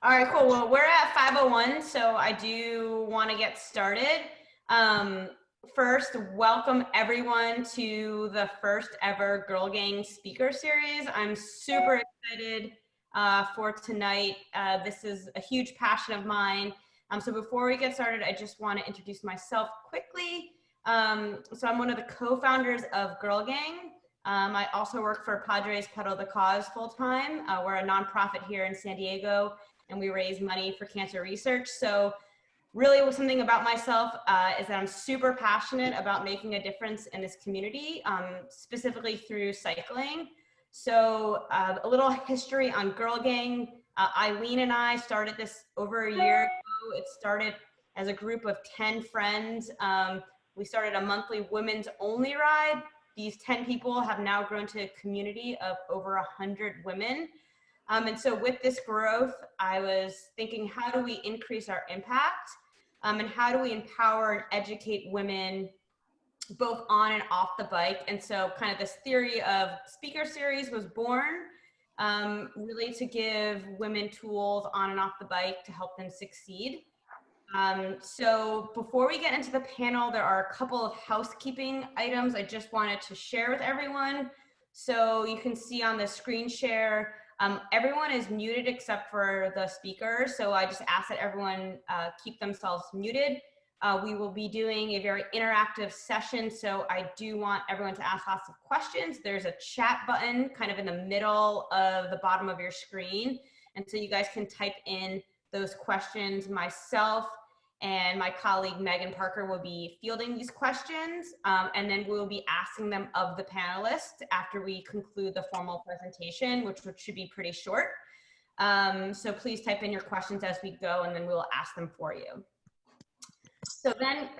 All right, cool. Well, we're at 5:01, so I do want to get started. First, welcome everyone to the first ever Girl Gang speaker series. I'm super excited for tonight. This is a huge passion of mine. So before we get started, I just want to introduce myself quickly. So I'm one of the co-founders of Girl Gang. I also work for Padres Pedal the Cause full-time. We're a nonprofit here in San Diego, and we raise money for cancer research. So really something about myself is that I'm super passionate about making a difference in this community, specifically through cycling. So a little history on Girl Gang. Eileen and I started this over a year ago. It started as a group of 10 friends. We started a monthly women's only ride. These 10 people have now grown to a community of over 100 women. And so with this growth, I was thinking, how do we increase our impact? And how do we empower and educate women both on and off the bike? And so kind of this theory of speaker series was born, really to give women tools on and off the bike to help them succeed. So before we get into the panel, there are a couple of housekeeping items I just wanted to share with everyone. So you can see on the screen share, everyone is muted except for the speaker. So I just ask that everyone keep themselves muted. We will be doing a very interactive session. So I do want everyone to ask lots of questions. There's a chat button kind of in the middle of the bottom of your screen. And so you guys can type in those questions. Myself and my colleague Megan Parker will be fielding these questions, and then we'll be asking them of the panelists after we conclude the formal presentation, which should be pretty short. So please type in your questions as we go, and then we'll ask them for you. So then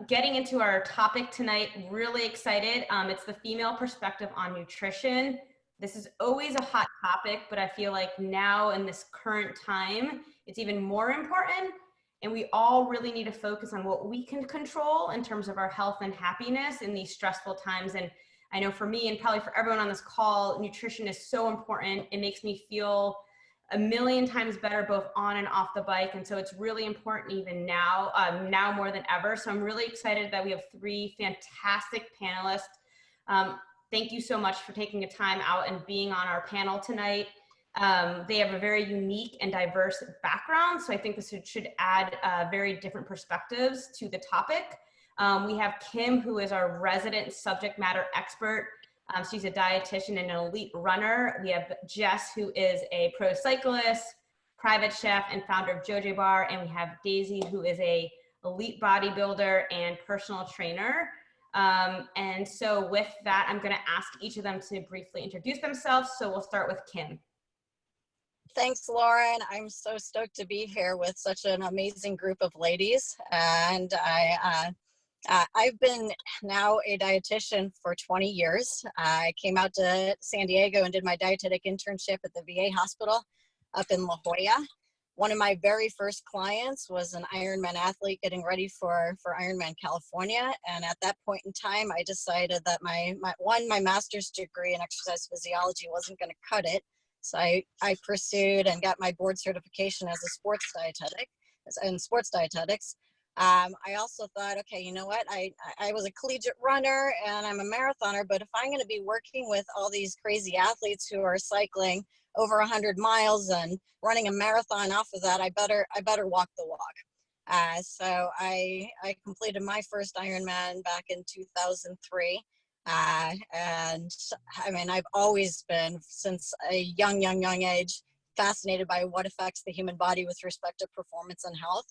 getting into our topic tonight, really excited. It's the female perspective on nutrition. This is always a hot topic, but I feel like now in this current time, it's even more important. And we all really need to focus on what we can control in terms of our health and happiness in these stressful times. And I know for me, and probably for everyone on this call, nutrition is so important. It makes me feel a million times better both on and off the bike. And so it's really important even now, now more than ever. So I'm really excited that we have three fantastic panelists. Thank you so much for taking the time out and being on our panel tonight. They have a very unique and diverse background, so I think this should add very different perspectives to the topic. We have Kim, who is our resident subject matter expert. She's a dietitian and an elite runner. We have Jess, who is a pro cyclist, private chef, and founder of JoJé Bar. And we have Daisy, who is a elite bodybuilder and personal trainer. And so with that, I'm going to ask each of them to briefly introduce themselves. So we'll start with Kim. Thanks, Lauren. I'm so stoked to be here with such an amazing group of ladies. And I've been now a dietitian for 20 years. I came out to San Diego and did my dietetic internship at the VA hospital up in La Jolla. One of my very first clients was an Ironman athlete getting ready for Ironman California. And at that point in time, I decided that my master's degree in exercise physiology wasn't going to cut it. So I pursued and got my board certification as a sports dietetic, in sports dietetics. I also thought, okay, you know what? I was a collegiate runner and I'm a marathoner, but if I'm going to be working with all these crazy athletes who are cycling over 100 miles and running a marathon off of that, I better walk the walk. So I completed my first Ironman back in 2003. And I mean, I've always been, since a young age, fascinated by what affects the human body with respect to performance and health.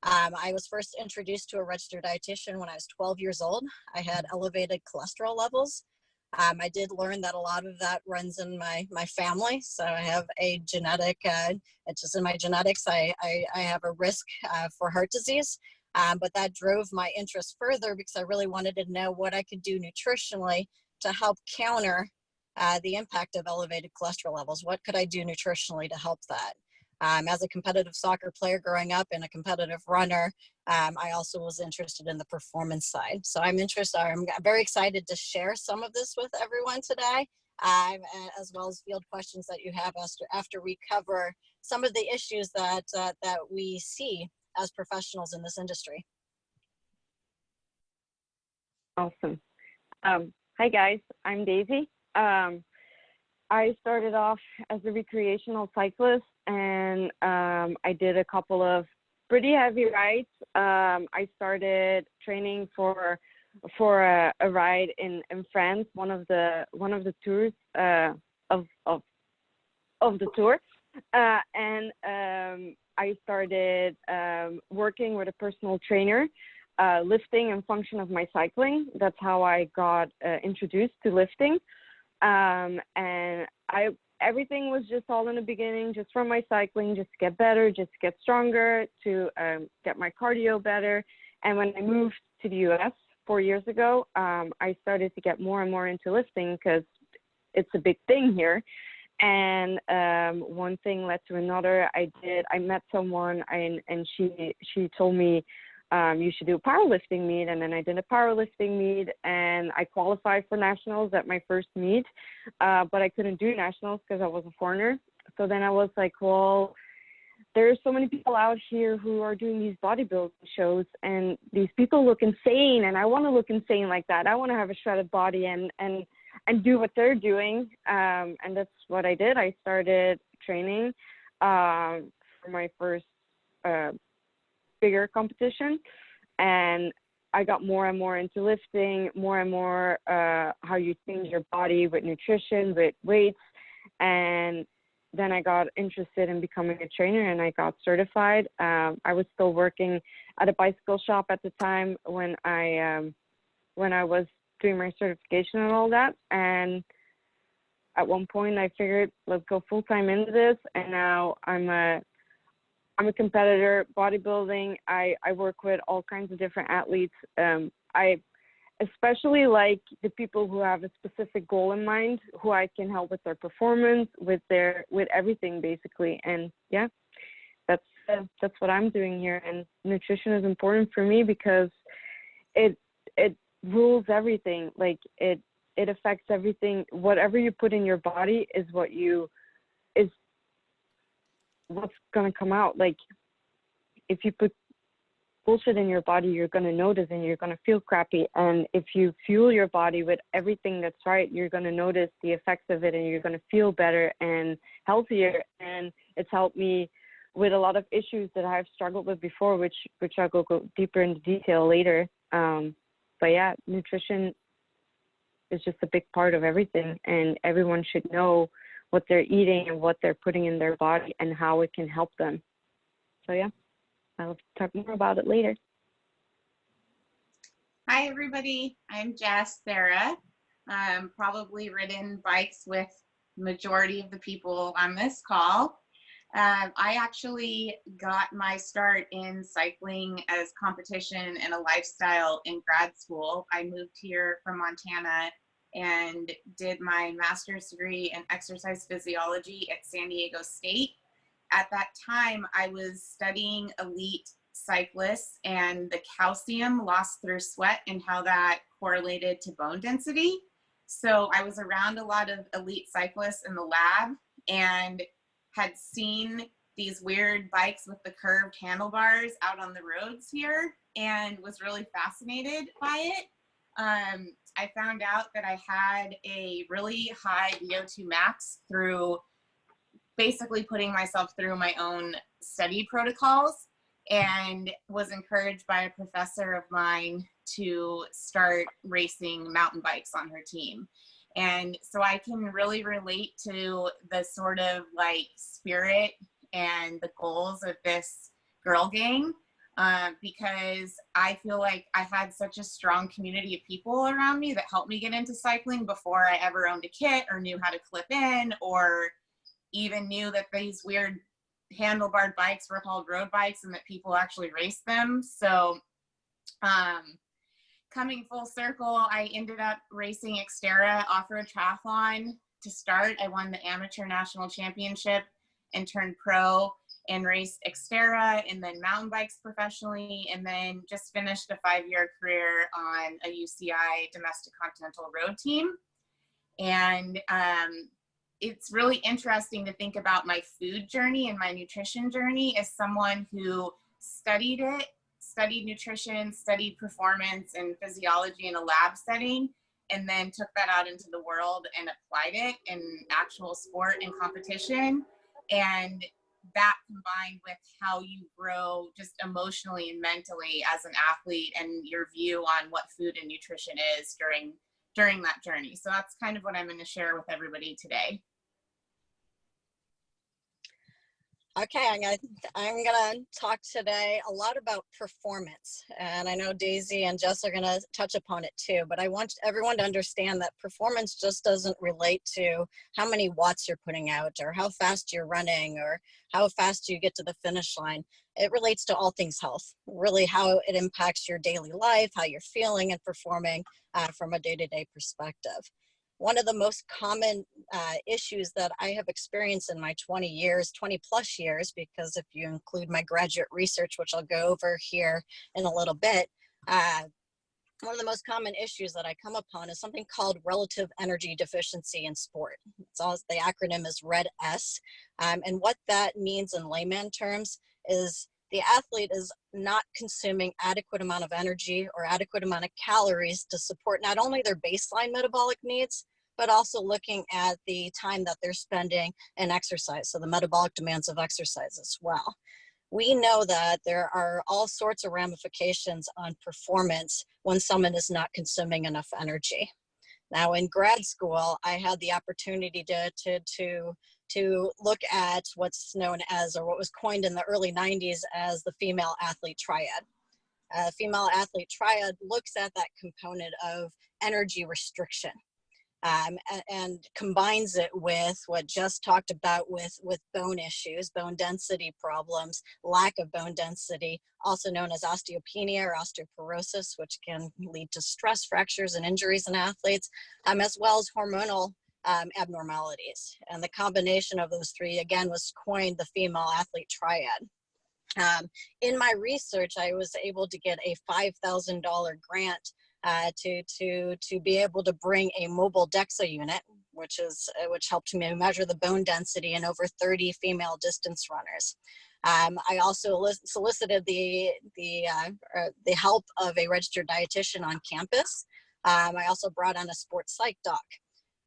I was first introduced to a registered dietitian when I was 12 years old. I had elevated cholesterol levels. I did learn that a lot of that runs in my family. So I have a genetic, it's just in my genetics, I have a risk for heart disease. But that drove my interest further because I really wanted to know what I could do nutritionally to help counter the impact of elevated cholesterol levels. What could I do nutritionally to help that? As a competitive soccer player growing up and a competitive runner, I also was interested in the performance side. So I'm very excited to share some of this with everyone today. as well as field questions that you have after we cover some of the issues that we see as professionals in this industry. Awesome. Hi guys, I'm Daisy. I started off as a recreational cyclist, and I did a couple of pretty heavy rides. I started training for a ride in France, one of the tours of the tour, and I started working with a personal trainer, lifting and function of my cycling. That's how I got introduced to lifting, and everything was just all in the beginning, just from my cycling, just to get better, just to get stronger, to get my cardio better. And when I moved to the US 4 years ago, I started to get more and more into lifting because it's a big thing here. And one thing led to another. I met someone, and she told me, you should do a powerlifting meet. And then I did a powerlifting meet, and I qualified for nationals at my first meet, but I couldn't do nationals because I was a foreigner. So then I was like, well, there's so many people out here who are doing these bodybuilding shows, and these people look insane, and I want to look insane like that. I want to have a shredded body and do what they're doing. And that's what I did. I started training for my first bigger competition, and I got more and more into lifting, more and more how you change your body with nutrition, with weights. And then I got interested in becoming a trainer, and I got certified. I was still working at a bicycle shop at the time when I was doing my certification and all that. And at one point I figured, let's go full-time into this. And now I'm a competitor, bodybuilding. I work with all kinds of different athletes. I especially like the people who have a specific goal in mind, who I can help with their performance, with everything basically. And yeah, that's what I'm doing here. And nutrition is important for me because it rules everything. Like it affects everything. Whatever you put in your body is what's going to come out. Like if you put bullshit in your body, you're going to notice, and you're going to feel crappy. And if you fuel your body with everything that's right, you're going to notice the effects of it, and you're going to feel better and healthier. And it's helped me with a lot of issues that I've struggled with before, which I'll go deeper into detail later. But yeah, nutrition is just a big part of everything, and everyone should know what they're eating and what they're putting in their body and how it can help them. So yeah, I'll talk more about it later. Hi everybody, I'm Jess Cerra. Probably ridden bikes with majority of the people on this call. I actually got my start in cycling as competition and a lifestyle in grad school. I moved here from Montana and did my master's degree in exercise physiology at San Diego State. At that time, I was studying elite cyclists and the calcium lost through sweat and how that correlated to bone density. So I was around a lot of elite cyclists in the lab and had seen these weird bikes with the curved handlebars out on the roads here and was really fascinated by it. I found out that I had a really high VO2 max through basically putting myself through my own study protocols, and was encouraged by a professor of mine to start racing mountain bikes on her team. And so I can really relate to the sort of like spirit and the goals of this girl gang, because I feel like I had such a strong community of people around me that helped me get into cycling before I ever owned a kit or knew how to clip in or even knew that these weird handlebar bikes were called road bikes and that people actually raced them. So coming full circle, I ended up racing Xterra off-road triathlon to start. I won the amateur national championship and turned pro and raced Xterra and then mountain bikes professionally, and then just finished a 5-year career on a UCI domestic continental road team. And it's really interesting to think about my food journey and my nutrition journey as someone who studied it, studied nutrition, studied performance and physiology in a lab setting, and then took that out into the world and applied it in actual sport and competition. And that combined with how you grow just emotionally and mentally as an athlete and your view on what food and nutrition is during that journey. So that's kind of what I'm going to share with everybody today. Okay, I'm gonna talk today a lot about performance, and I know Daisy and Jess are gonna touch upon it too, but I want everyone to understand that performance just doesn't relate to how many watts you're putting out or how fast you're running or how fast you get to the finish line. It relates to all things health, really how it impacts your daily life, how you're feeling and performing from a day-to-day perspective. One of the most common issues that I have experienced in my 20 plus years, because if you include my graduate research, which I'll go over here in a little bit, one of the most common issues that I come upon is something called relative energy deficiency in sport. The acronym is RED-S. And what that means in layman terms is the athlete is not consuming adequate amount of energy or adequate amount of calories to support not only their baseline metabolic needs, but also looking at the time that they're spending in exercise, so the metabolic demands of exercise as well. We know that there are all sorts of ramifications on performance when someone is not consuming enough energy. Now in grad school, I had the opportunity to look at what's known as, or what was coined in the early 90s as the female athlete triad. Female athlete triad looks at that component of energy restriction and combines it with what Jess talked about with bone issues, bone density problems, lack of bone density, also known as osteopenia or osteoporosis, which can lead to stress fractures and injuries in athletes, as well as hormonal abnormalities. And the combination of those three, again, was coined the female athlete triad. In my research, I was able to get a $5,000 grant to be able to bring a mobile DEXA unit, which helped me measure the bone density in over 30 female distance runners. I also solicited the help of a registered dietitian on campus. I also brought on a sports psych doc.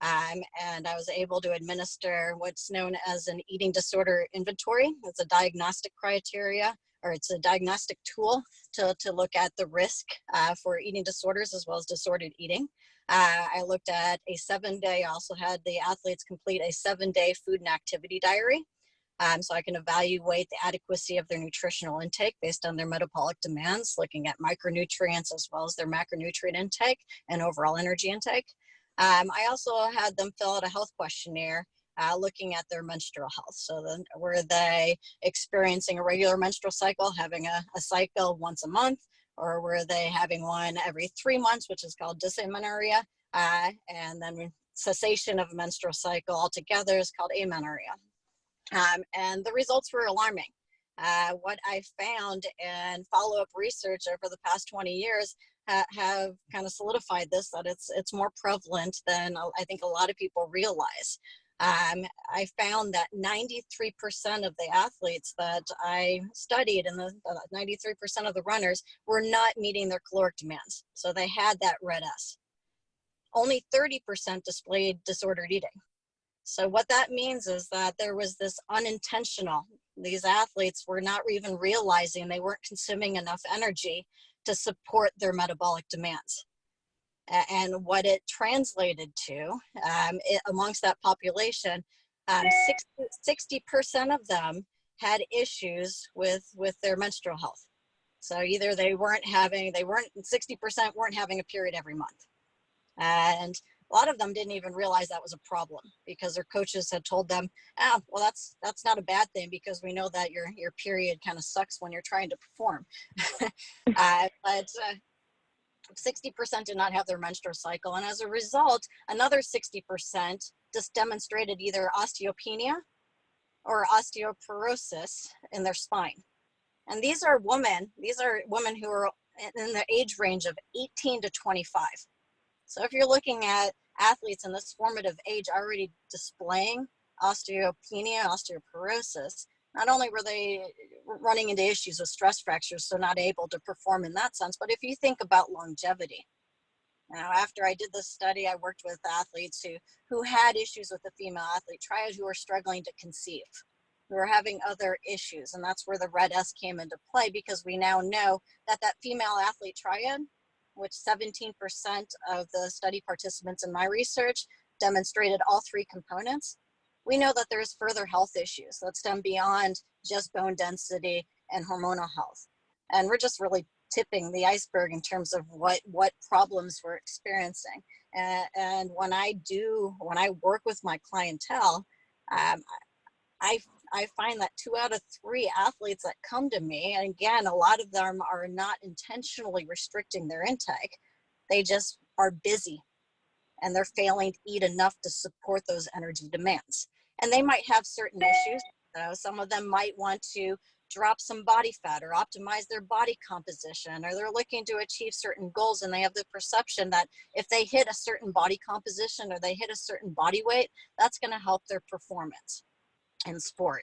And I was able to administer what's known as an eating disorder inventory. It's a diagnostic criteria, or it's a diagnostic tool to look at the risk for eating disorders as well as disordered eating. I looked at a 7-day, I also had the athletes complete a 7-day food and activity diary. So I can evaluate the adequacy of their nutritional intake based on their metabolic demands, looking at micronutrients as well as their macronutrient intake and overall energy intake. I also had them fill out a health questionnaire looking at their menstrual health. So then, were they experiencing a regular menstrual cycle, having a cycle once a month, or were they having one every 3 months, which is called dysamenorrhea, and then cessation of a menstrual cycle altogether is called amenorrhea. And the results were alarming. What I found in follow-up research over the past 20 years have kind of solidified this, that it's more prevalent than I think a lot of people realize. I found that 93% of the athletes that I studied and the 93% of the runners were not meeting their caloric demands. So they had that RED-S. Only 30% displayed disordered eating. So what that means is that there was this unintentional, these athletes were not even realizing they weren't consuming enough energy to support their metabolic demands. And what it translated to amongst that population, 60% of them had issues with their menstrual health. So either 60% weren't having a period every month. And a lot of them didn't even realize that was a problem because their coaches had told them, oh, well, that's not a bad thing because we know that your period kind of sucks when you're trying to perform. But 60% did not have their menstrual cycle. And as a result, another 60% just demonstrated either osteopenia or osteoporosis in their spine. And these are women who are in the age range of 18 to 25. So if you're looking at athletes in this formative age already displaying osteopenia, osteoporosis. Not only were they running into issues with stress fractures, so not able to perform in that sense, but if you think about longevity. Now, after I did this study, I worked with athletes who had issues with the female athlete triad, who were struggling to conceive, who were having other issues. And that's where the Red S came into play, because we now know that that female athlete triad, which 17% of the study participants in my research demonstrated all three components, we know that there's further health issues that stem beyond just bone density and hormonal health. And we're just really tipping the iceberg in terms of what problems we're experiencing. And when I work with my clientele, I find that 2 out of 3 athletes that come to me, and again, a lot of them are not intentionally restricting their intake. They just are busy and they're failing to eat enough to support those energy demands. And they might have certain issues. Some of them might want to drop some body fat or optimize their body composition, or they're looking to achieve certain goals, and they have the perception that if they hit a certain body composition or they hit a certain body weight, that's going to help their performance in sport.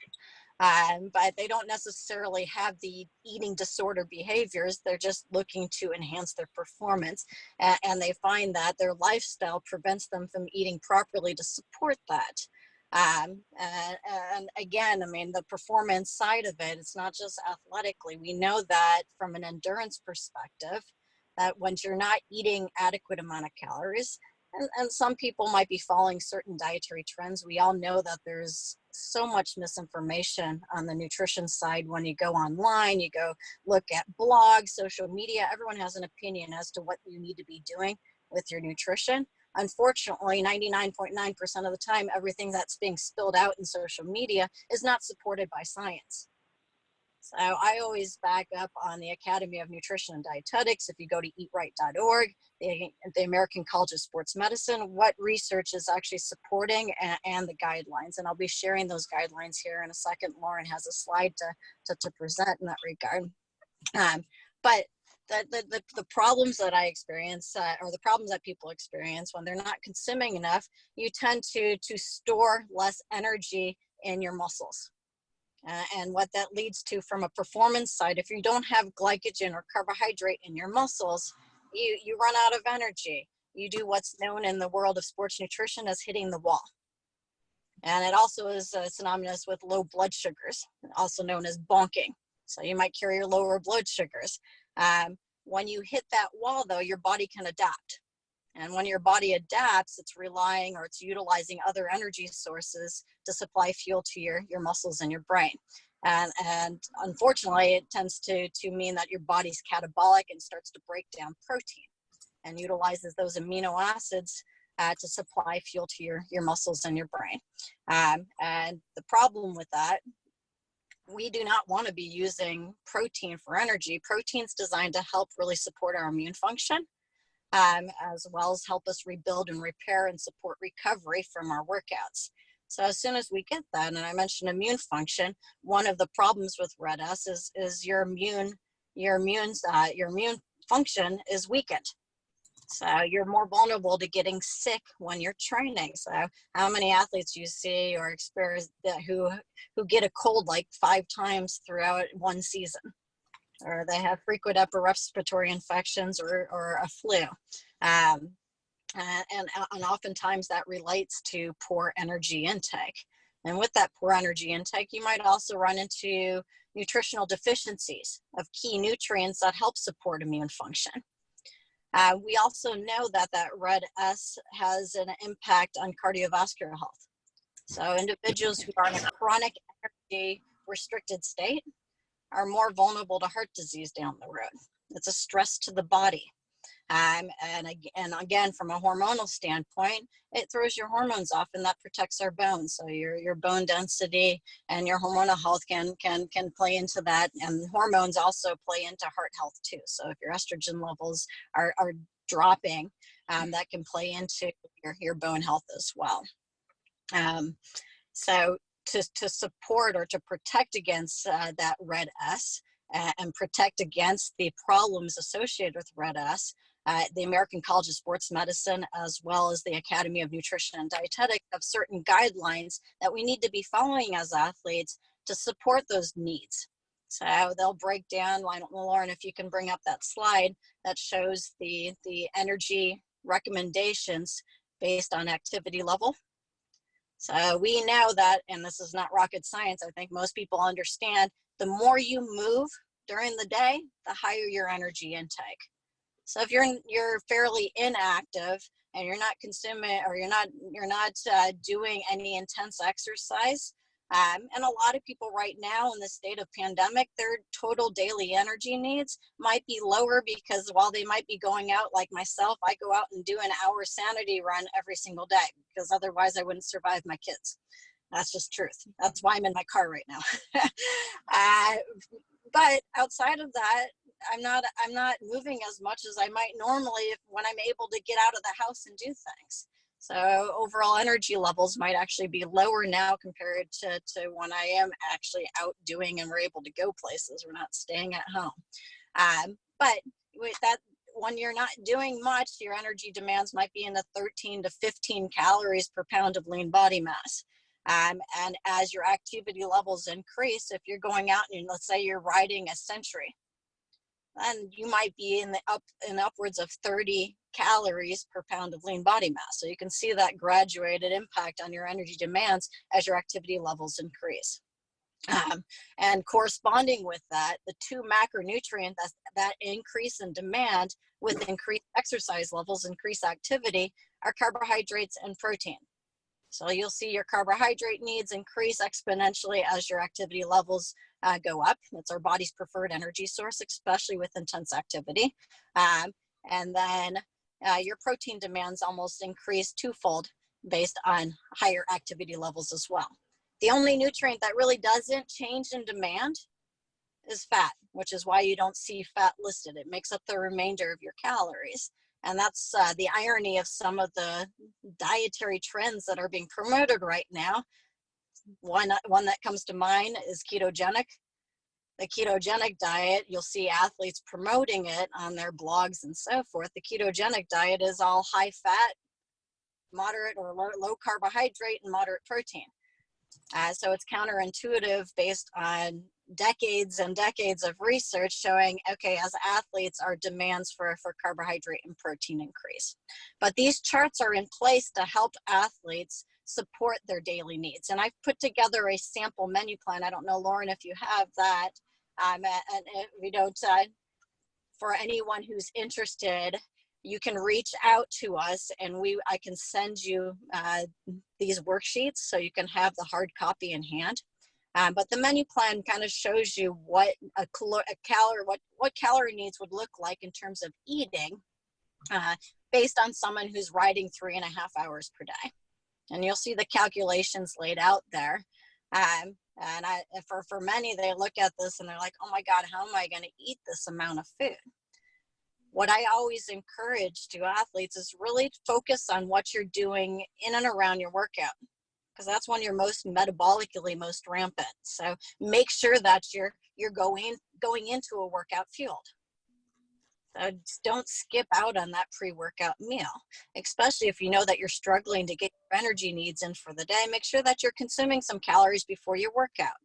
But they don't necessarily have the eating disorder behaviors. They're just looking to enhance their performance, and they find that their lifestyle prevents them from eating properly to support that. And again, I mean, the performance side of it, it's not just athletically. We know that from an endurance perspective, that when you're not eating adequate amount of calories, and some people might be following certain dietary trends. We all know that there's so much misinformation on the nutrition side. When you go online, you go look at blogs, social media, everyone has an opinion as to what you need to be doing with your nutrition. Unfortunately, 99.9% of the time, everything that's being spilled out in social media is not supported by science. So I always back up on the Academy of Nutrition and Dietetics. If you go to eatright.org, the American College of Sports Medicine, what research is actually supporting and the guidelines. And I'll be sharing those guidelines here in a second. Lauren has a slide to present in that regard. But the problems that I experience, or the problems that people experience when they're not consuming enough, you tend to store less energy in your muscles. And what that leads to from a performance side, if you don't have glycogen or carbohydrate in your muscles, you run out of energy. You do what's known in the world of sports nutrition as hitting the wall. And it also is synonymous with low blood sugars, also known as bonking. So you might carry your lower blood sugars. When you hit that wall, though, your body can adapt. And when your body adapts, it's relying or it's utilizing other energy sources to supply fuel to your muscles and your brain. And unfortunately, it tends to mean that your body's catabolic and starts to break down protein and utilizes those amino acids to supply fuel to your muscles and your brain. And the problem with that, we do not want to be using protein for energy. Protein's designed to help really support our immune function, as well as help us rebuild and repair and support recovery from our workouts. So as soon as we get that, and I mentioned immune function, one of the problems with Red S is your immune function is weakened. So you're more vulnerable to getting sick when you're training. So how many athletes you see or experience that who get a cold like 5 times throughout one season, or they have frequent upper respiratory infections or a flu. And oftentimes that relates to poor energy intake. And with that poor energy intake, you might also run into nutritional deficiencies of key nutrients that help support immune function. We also know that Red S has an impact on cardiovascular health. So individuals who are in a chronic energy restricted state are more vulnerable to heart disease down the road. It's a stress to the body. And again, from a hormonal standpoint, it throws your hormones off, and that protects our bones. So your bone density and your hormonal health can play into that. And hormones also play into heart health too. So if your estrogen levels are dropping, that can play into your bone health as well. So to support or to protect against that Red S and protect against the problems associated with Red S, The American College of Sports Medicine, as well as the Academy of Nutrition and Dietetics, have certain guidelines that we need to be following as athletes to support those needs. So they'll break down, I don't know, Lauren, if you can bring up that slide that shows the energy recommendations based on activity level. So we know that, and this is not rocket science, I think most people understand, the more you move during the day, the higher your energy intake. So if you're fairly inactive and you're not consuming, or you're not doing any intense exercise, and a lot of people right now in the state of pandemic, their total daily energy needs might be lower, because while they might be going out, like myself, I go out and do an hour sanity run every single day, because otherwise I wouldn't survive my kids. That's just truth. That's why I'm in my car right now. But outside of that, I'm not moving as much as I might normally when I'm able to get out of the house and do things. So overall energy levels might actually be lower now compared to when I am actually out doing and we're able to go places. We're not staying at home. But with that, when you're not doing much, your energy demands might be in the 13 to 15 calories per pound of lean body mass. And as your activity levels increase, if you're going out and let's say you're riding a century, then you might be in upwards of 30 calories per pound of lean body mass. So you can see that graduated impact on your energy demands as your activity levels increase. And corresponding with that, the two macronutrients that increase in demand with increased exercise levels, increased activity, are carbohydrates and protein. So you'll see your carbohydrate needs increase exponentially as your activity levels go up. It's our body's preferred energy source, especially with intense activity. And then your protein demands almost increase twofold based on higher activity levels as well. The only nutrient that really doesn't change in demand is fat, which is why you don't see fat listed. It makes up the remainder of your calories. And that's the irony of some of the dietary trends that are being promoted right now. One that comes to mind is ketogenic. The ketogenic diet, you'll see athletes promoting it on their blogs and so forth. The ketogenic diet is all high fat, moderate or low carbohydrate, and moderate protein. So it's counterintuitive based on decades and decades of research showing, okay, as athletes, our demands for carbohydrate and protein increase. But these charts are in place to help athletes support their daily needs. And I've put together a sample menu plan. I don't know, Lauren, if you have that. And if we don't, for anyone who's interested, you can reach out to us and I can send you these worksheets so you can have the hard copy in hand. But the menu plan kind of shows you what what calorie needs would look like in terms of eating based on someone who's riding 3.5 hours per day. And you'll see the calculations laid out there. And for many, they look at this and they're like, oh my God, how am I going to eat this amount of food? What I always encourage to athletes is really focus on what you're doing in and around your workout, because that's when you're most metabolically most rampant. So make sure that you're going into a workout fueled. So just don't skip out on that pre-workout meal, especially if you know that you're struggling to get your energy needs in for the day. Make sure that you're consuming some calories before your workout.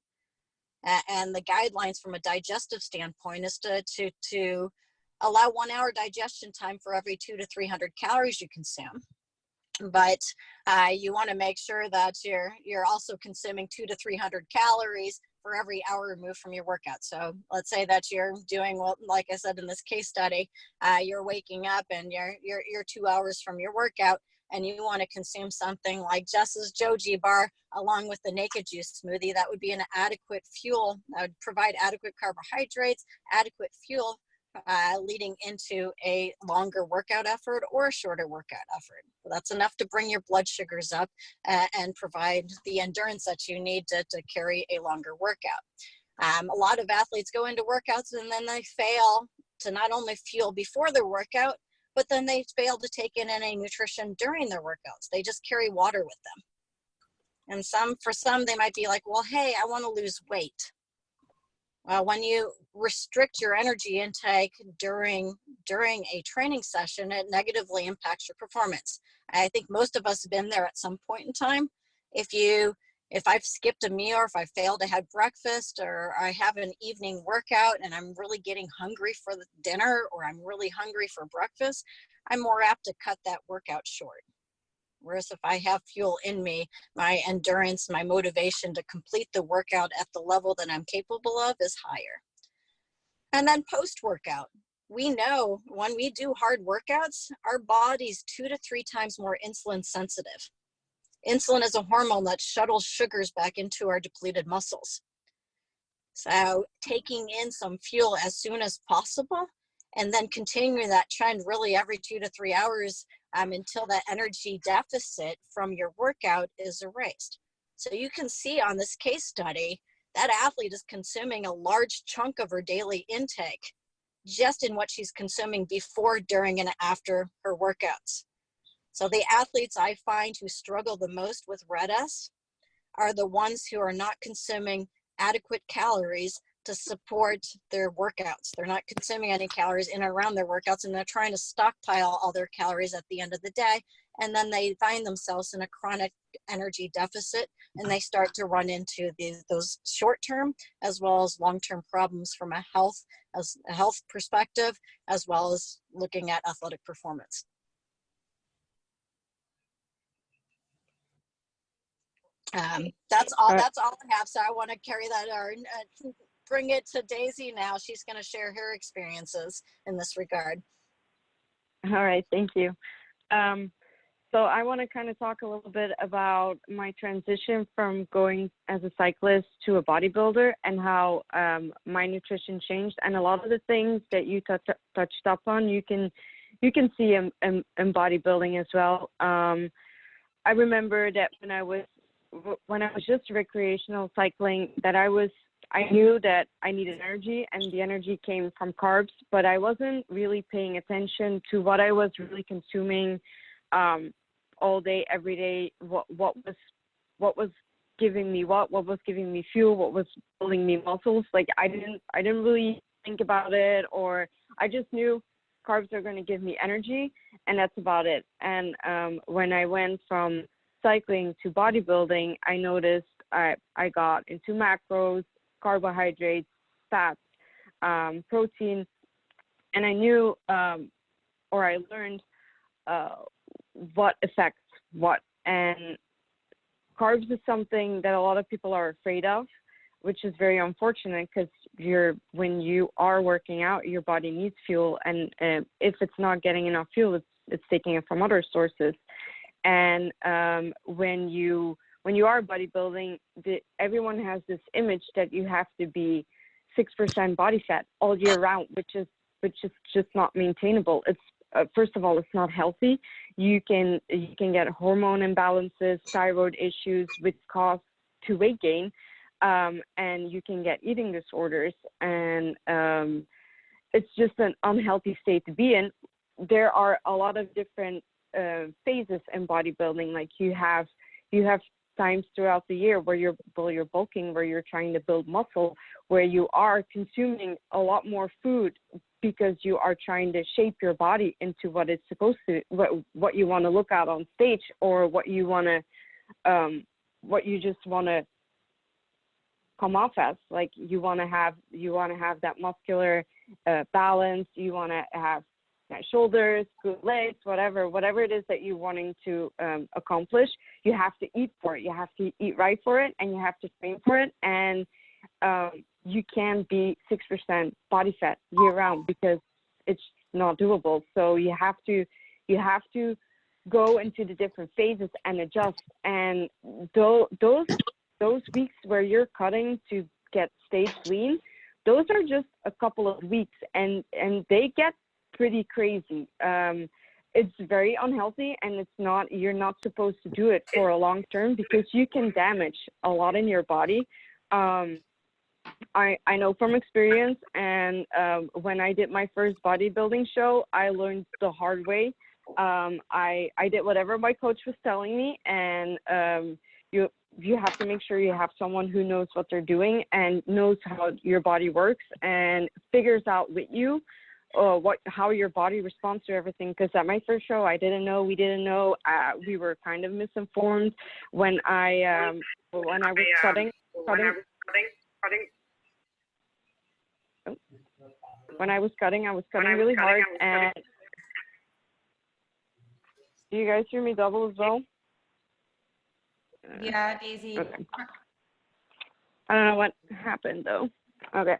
And the guidelines from a digestive standpoint is to allow 1 hour digestion time for every 200 to 300 calories you consume. But you want to make sure that you're also consuming 200 to 300 calories for every hour removed from your workout. So let's say that you're doing, well, like I said in this case study, you're waking up and you're 2 hours from your workout, and you want to consume something like Jess's JoJé Bar along with the Naked Juice smoothie. That would be an adequate fuel. That would provide adequate carbohydrates, adequate fuel, leading into a longer workout effort or a shorter workout effort. That's enough to bring your blood sugars up and provide the endurance that you need to carry a longer workout. A lot of athletes go into workouts and then they fail to not only fuel before their workout, but then they fail to take in any nutrition during their workouts. They just carry water with them. And for some, they might be like, well, hey, I want to lose weight. When you restrict your energy intake during a training session, it negatively impacts your performance. I think most of us have been there at some point in time. If I've skipped a meal, or if I fail to have breakfast, or I have an evening workout and I'm really getting hungry for the dinner, or I'm really hungry for breakfast, I'm more apt to cut that workout short. Whereas if I have fuel in me, my endurance, my motivation to complete the workout at the level that I'm capable of is higher. And then post-workout, we know when we do hard workouts, our body's 2 to 3 times more insulin sensitive. Insulin is a hormone that shuttles sugars back into our depleted muscles. So taking in some fuel as soon as possible, and then continuing that trend really every 2 to 3 hours until that energy deficit from your workout is erased. So you can see on this case study, that athlete is consuming a large chunk of her daily intake just in what she's consuming before, during, and after her workouts. So the athletes I find who struggle the most with RED-S are the ones who are not consuming adequate calories to support their workouts. They're not consuming any calories in or around their workouts, and they're trying to stockpile all their calories at the end of the day. And then they find themselves in a chronic energy deficit, and they start to run into those short-term as well as long-term problems from a health perspective, as well as looking at athletic performance. That's all I have. So I want to carry that or bring it to Daisy now. She's going to share her experiences in this regard. All right, thank you. So I want to kind of talk a little bit about my transition from going as a cyclist to a bodybuilder, and how my nutrition changed. And a lot of the things that you touched up on, you can see in bodybuilding as well. I remember that when I was just recreational cycling, that I knew that I needed energy, and the energy came from carbs, but I wasn't really paying attention to what I was really consuming all day, every day. What was giving me what was giving me fuel, what was building me muscles. Like I didn't really think about it, or I just knew carbs are going to give me energy, and that's about it. And when I went from cycling to bodybuilding, I noticed I got into macros, carbohydrates, fats, protein, and I knew or I learned what affects what. And carbs is something that a lot of people are afraid of, which is very unfortunate, because when you are working out, your body needs fuel, and if it's not getting enough fuel, it's taking it from other sources. And when you are bodybuilding, everyone has this image that you have to be 6% body fat all year round, which is just not maintainable. It's first of all, it's not healthy. You can get hormone imbalances, thyroid issues, which cause to weight gain, and you can get eating disorders, and it's just an unhealthy state to be in. There are a lot of different phases in bodybuilding. Like you have times throughout the year where you're bulking, where you're trying to build muscle, where you are consuming a lot more food because you are trying to shape your body into what it's supposed to, what you want to look at on stage, or what you just want to come off as. Like you want to have that muscular balance. You want to have shoulders, good legs, whatever it is that you're wanting to accomplish. You have to eat for it. You have to eat right for it, and you have to train for it. And you can't be 6% body fat year round, because it's not doable. So you have to go into the different phases and adjust. And those weeks where you're cutting to get stage lean, those are just a couple of weeks, and they get pretty crazy. It's very unhealthy, and you're not supposed to do it for a long term, because you can damage a lot in your body. I know from experience, and when I did my first bodybuilding show, I learned the hard way. I did whatever my coach was telling me, and you have to make sure you have someone who knows what they're doing and knows how your body works and figures out with you how your body responds to everything. Because at my first show, we didn't know. We were kind of misinformed when I was cutting. When I was cutting really hard. And do you guys hear me double as well? Yeah, Daisy. Okay. I don't know what happened though. Okay.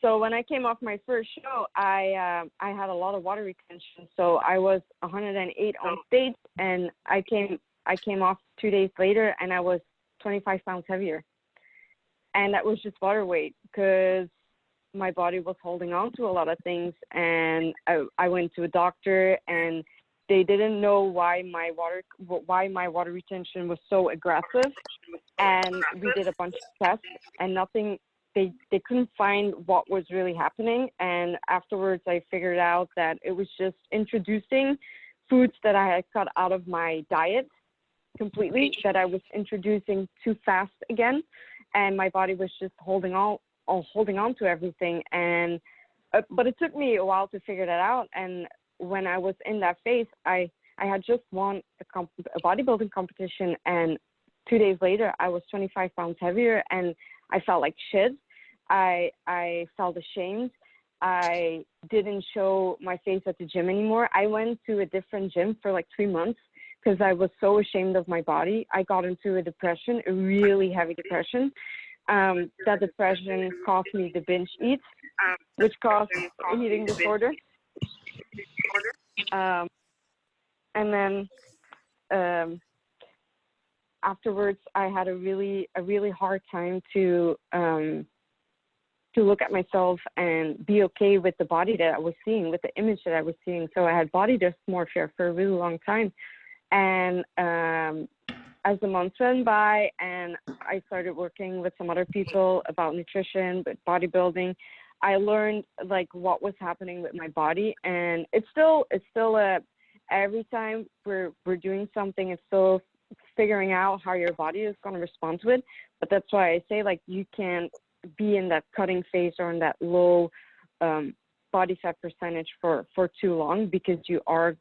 So when I came off my first show, I had a lot of water retention. So I was 108 on stage, and I came off 2 days later, and I was 25 pounds heavier. And that was just water weight, because my body was holding on to a lot of things. And I went to a doctor, and they didn't know why my water retention was so aggressive. And we did a bunch of tests, and nothing. They couldn't find what was really happening. And afterwards, I figured out that it was just introducing foods that I had cut out of my diet completely, that I was introducing too fast again, and my body was just holding on to everything. And but it took me a while to figure that out. And when I was in that phase, I had just won a bodybuilding competition, and 2 days later, I was 25 pounds heavier, and I felt like shit. I felt ashamed. I didn't show my face at the gym anymore. I went to a different gym for like 3 months because I was so ashamed of my body. I got into a depression, a really heavy depression. That depression caused me to binge eat, which caused an eating disorder. And then afterwards, I had a really hard time to look at myself and be okay with the body that I was seeing, with the image that I was seeing. So I had body dysmorphia for a really long time. And as the months went by, and I started working with some other people about nutrition, but bodybuilding, I learned like what was happening with my body. And it's still every time we're doing something, it's still figuring out how your body is going to respond to it. But that's why I say, like, you can't be in that cutting phase or in that low body fat percentage for too long, because you are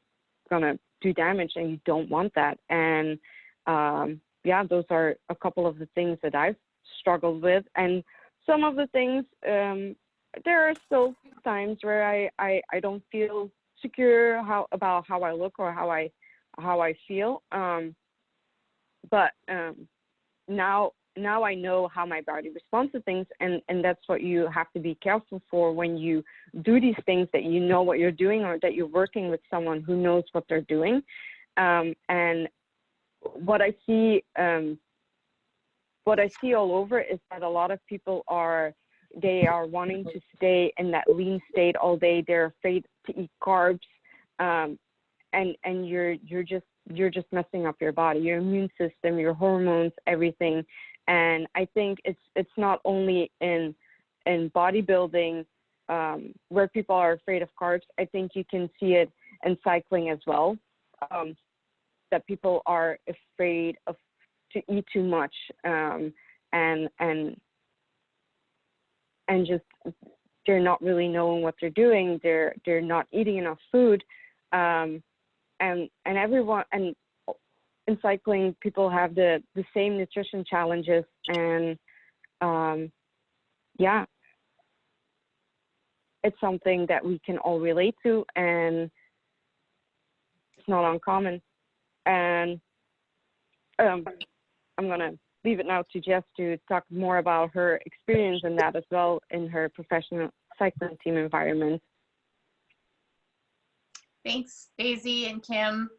going to do damage, and you don't want that. And those are a couple of the things that I've struggled with. And some of the things, there are still times where I don't feel secure about how I look or how I feel. But now I know how my body responds to things, and that's what you have to be careful for when you do these things, that you know what you're doing, or that you're working with someone who knows what they're doing. And what I see all over is that a lot of people are wanting to stay in that lean state all day. They're afraid to eat carbs, and you're just messing up your body, your immune system, your hormones, everything. And I think it's not only in bodybuilding where people are afraid of carbs. I think you can see it in cycling as well, that people are afraid to eat too much, and just they're not really knowing what they're doing. They're not eating enough food, and everyone, and in cycling, people have the same nutrition challenges, and it's something that we can all relate to, and it's not uncommon. And I'm gonna leave it now to Jess to talk more about her experience in that as well, in her professional cycling team environment. Thanks, Daisy and Kim.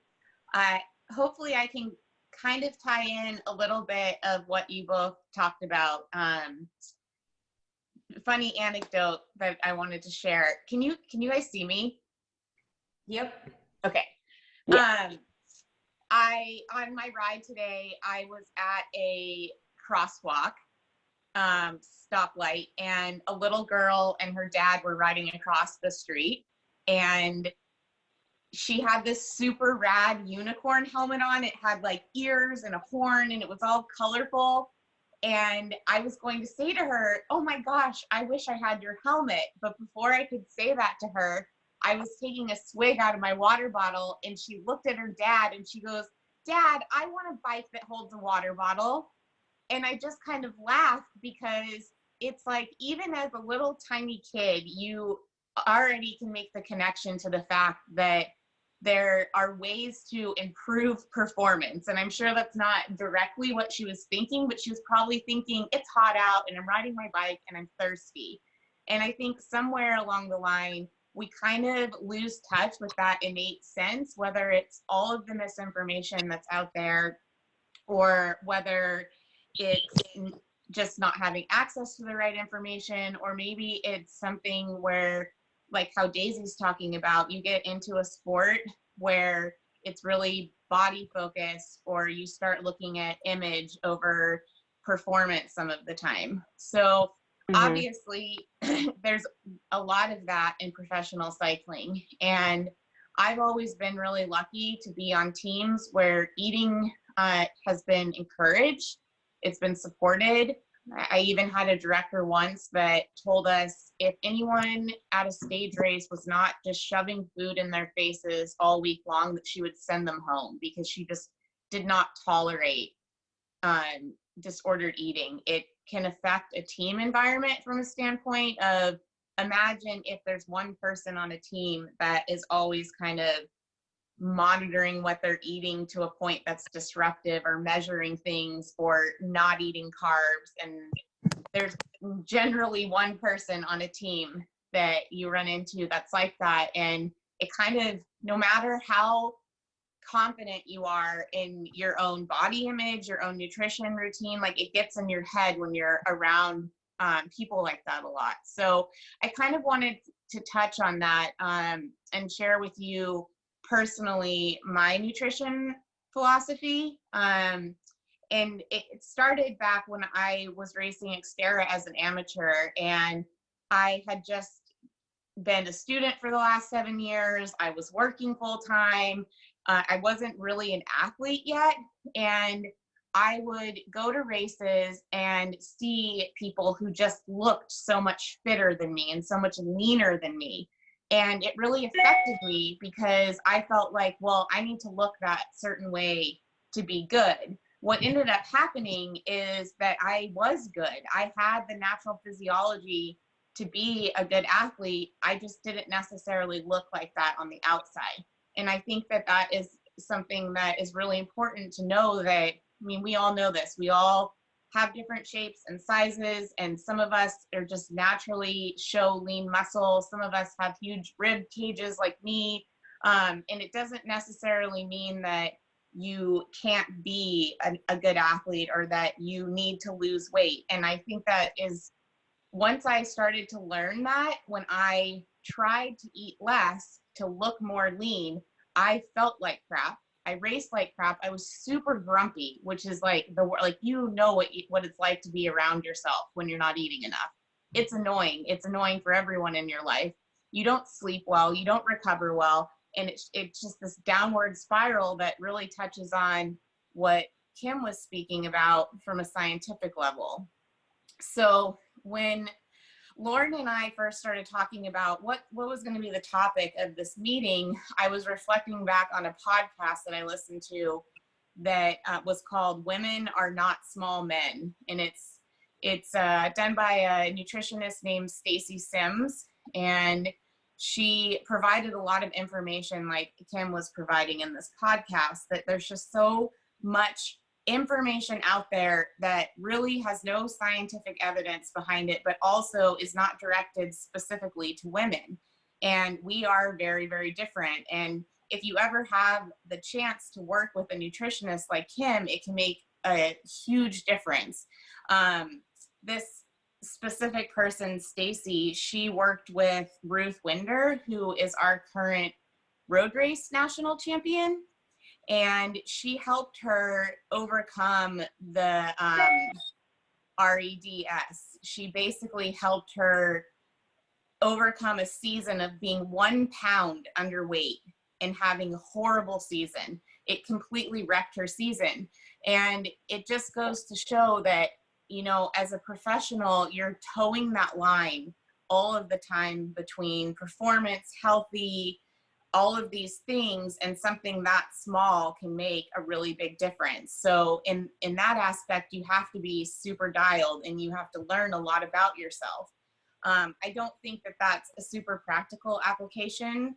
Hopefully I can kind of tie in a little bit of what you both talked about. Funny anecdote that I wanted to share. Can you guys see me? Yep. Okay. Yeah. On my ride today, I was at a crosswalk, stoplight, and a little girl and her dad were riding across the street, and she had this super rad unicorn helmet on. It had like ears and a horn, and it was all colorful. And I was going to say to her, oh my gosh, I wish I had your helmet. But before I could say that to her, I was taking a swig out of my water bottle, and she looked at her dad and she goes, Dad, I want a bike that holds a water bottle. And I just kind of laughed, because it's like, even as a little tiny kid, you already can make the connection to the fact that there are ways to improve performance. And I'm sure that's not directly what she was thinking, but she was probably thinking, it's hot out and I'm riding my bike and I'm thirsty. And I think somewhere along the line, we kind of lose touch with that innate sense, whether it's all of the misinformation that's out there, or whether it's just not having access to the right information, or maybe it's something where, like how Daisy's talking about, you get into a sport where it's really body focused, or you start looking at image over performance some of the time. So obviously there's a lot of that in professional cycling. And I've always been really lucky to be on teams where eating has been encouraged. It's been supported. I even had a director once that told us if anyone at a stage race was not just shoving food in their faces all week long, that she would send them home, because she just did not tolerate disordered eating. It can affect a team environment from a standpoint of, imagine if there's one person on a team that is always kind of monitoring what they're eating to a point that's disruptive, or measuring things, or not eating carbs. And there's generally one person on a team that you run into that's like that. And it kind of, no matter how confident you are in your own body image, your own nutrition routine, like it gets in your head when you're around people like that a lot. So I kind of wanted to touch on that and share with you personally my nutrition philosophy. And it started back when I was racing Xterra as an amateur, and I had just been a student for the last 7 years. I was working full time. I wasn't really an athlete yet. And I would go to races and see people who just looked so much fitter than me and so much leaner than me. And it really affected me, because I felt like, well, I need to look that certain way to be good. What ended up happening is that I was good. I had the natural physiology to be a good athlete. I just didn't necessarily look like that on the outside. And I think that that is something that is really important to know, that, I mean, we all know this. We all have different shapes and sizes, and some of us are just naturally show lean muscle. Some of us have huge rib cages like me. And it doesn't necessarily mean that you can't be a good athlete, or that you need to lose weight. And I think that is, once I started to learn that, when I tried to eat less to look more lean, I felt like crap. I raced like crap. I was super grumpy, which is like you know what it's like to be around yourself when you're not eating enough. It's annoying. It's annoying for everyone in your life. You don't sleep well, you don't recover well, and it's just this downward spiral that really touches on what Kim was speaking about from a scientific level. So when Lauren and I first started talking about what was going to be the topic of this meeting, I was reflecting back on a podcast that I listened to that was called "Women Are Not Small Men," and it's done by a nutritionist named Stacy Sims, and she provided a lot of information, like Kim was providing in this podcast, that there's just so much information out there that really has no scientific evidence behind it, but also is not directed specifically to women. And we are very, very different. And if you ever have the chance to work with a nutritionist like Kim, it can make a huge difference. This specific person, Stacy, she worked with Ruth Winder, who is our current road race national champion. And she helped her overcome the REDS. She basically helped her overcome a season of being 1 pound underweight. and having a horrible season. It completely wrecked her season. And it just goes to show that, you know, as a professional, you're towing that line all of the time between performance, healthy, all of these things, and something that small can make a really big difference. So in that aspect, you have to be super dialed and you have to learn a lot about yourself. I don't think that that's a super practical application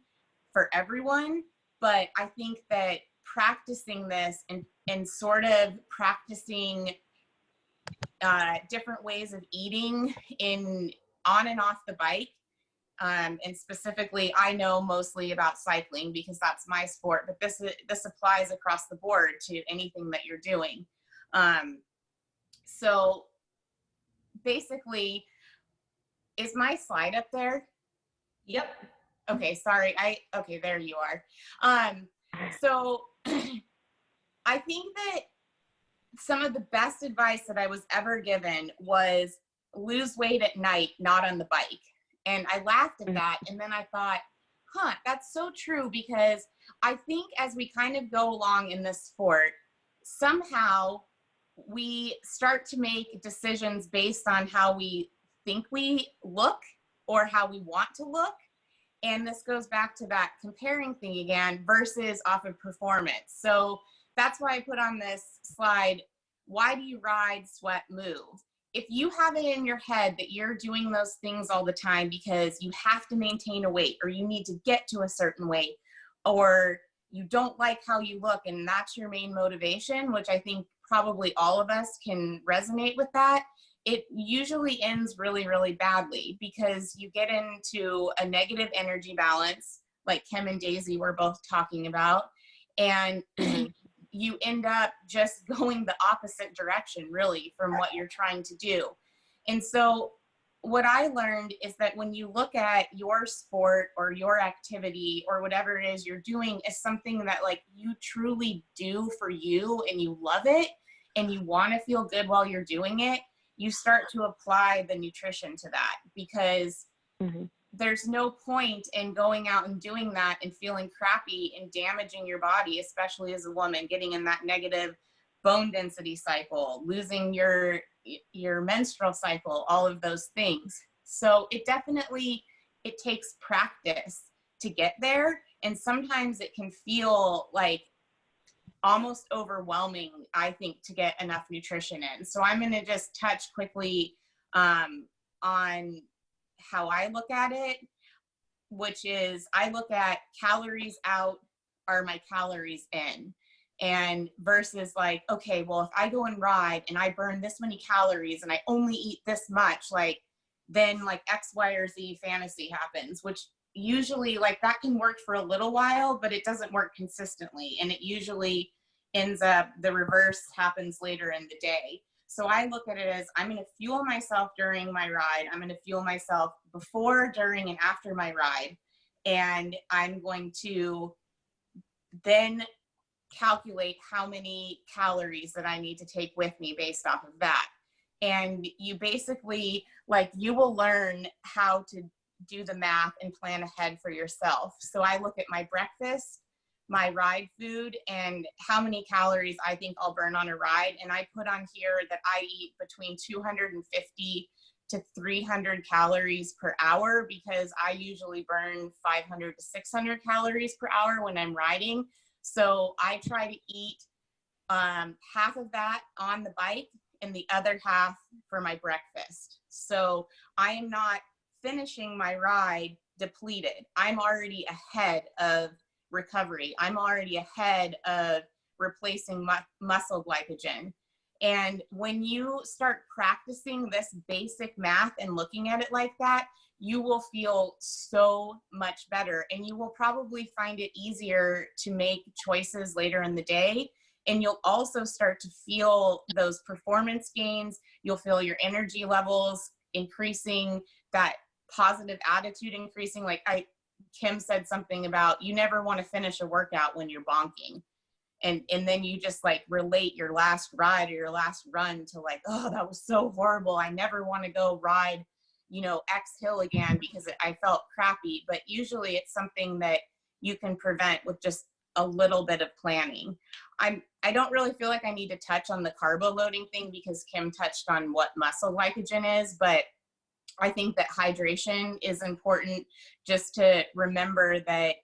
for everyone, but I think that practicing this and sort of practicing different ways of eating on and off the bike. And specifically, I know mostly about cycling because that's my sport, but this applies across the board to anything that you're doing. So basically, is my slide up there? Yep. Okay, sorry. Okay, there you are. So I think that some of the best advice that I was ever given was lose weight at night, not on the bike. And I laughed at that. And then I thought, that's so true, because I think as we kind of go along in this sport, somehow we start to make decisions based on how we think we look or how we want to look. And this goes back to that comparing thing again versus off of performance. So that's why I put on this slide, why do you ride, sweat, move? If you have it in your head that you're doing those things all the time because you have to maintain a weight or you need to get to a certain weight, or you don't like how you look and that's your main motivation, which I think probably all of us can resonate with that, it usually ends really, really badly because you get into a negative energy balance, like Kim and Daisy were both talking about, and you end up just going the opposite direction, really, from what you're trying to do. And so what I learned is that when you look at your sport or your activity or whatever it is you're doing as something that like you truly do for you and you love it and you want to feel good while you're doing it, you start to apply the nutrition to that, because there's no point in going out and doing that and feeling crappy and damaging your body, especially as a woman, getting in that negative bone density cycle, losing your menstrual cycle, all of those things. So it takes practice to get there. And sometimes it can feel like almost overwhelming, I think, to get enough nutrition in. So I'm going to just touch quickly on how I look at it, which is I look at calories out are my calories in, and versus like, okay, well, if I go and ride and I burn this many calories and I only eat this much, like then like X, Y, or Z fantasy happens, which usually like that can work for a little while, but it doesn't work consistently. And it usually ends up, the reverse happens later in the day. So I look at it as I'm going to fuel myself during my ride. I'm going to fuel myself before, during, and after my ride. And I'm going to then calculate how many calories that I need to take with me based off of that. And you basically, like, you will learn how to do the math and plan ahead for yourself. So I look at my breakfast, my ride food, and how many calories I think I'll burn on a ride. And I put on here that I eat between 250 to 300 calories per hour, because I usually burn 500 to 600 calories per hour when I'm riding. So I try to eat half of that on the bike and the other half for my breakfast. So I am not finishing my ride depleted. I'm already ahead of recovery. I'm already ahead of replacing muscle glycogen. And when you start practicing this basic math and looking at it like that, you will feel so much better, and you will probably find it easier to make choices later in the day. And you'll also start to feel those performance gains. You'll feel your energy levels increasing, that positive attitude increasing. Like Kim said something about you never want to finish a workout when you're bonking. And then you just like relate your last ride or your last run to like, oh, that was so horrible. I never want to go ride, X hill again because I felt crappy. But usually it's something that you can prevent with just a little bit of planning. I don't really feel like I need to touch on the carbo loading thing because Kim touched on what muscle glycogen is, but I think that hydration is important, just to remember that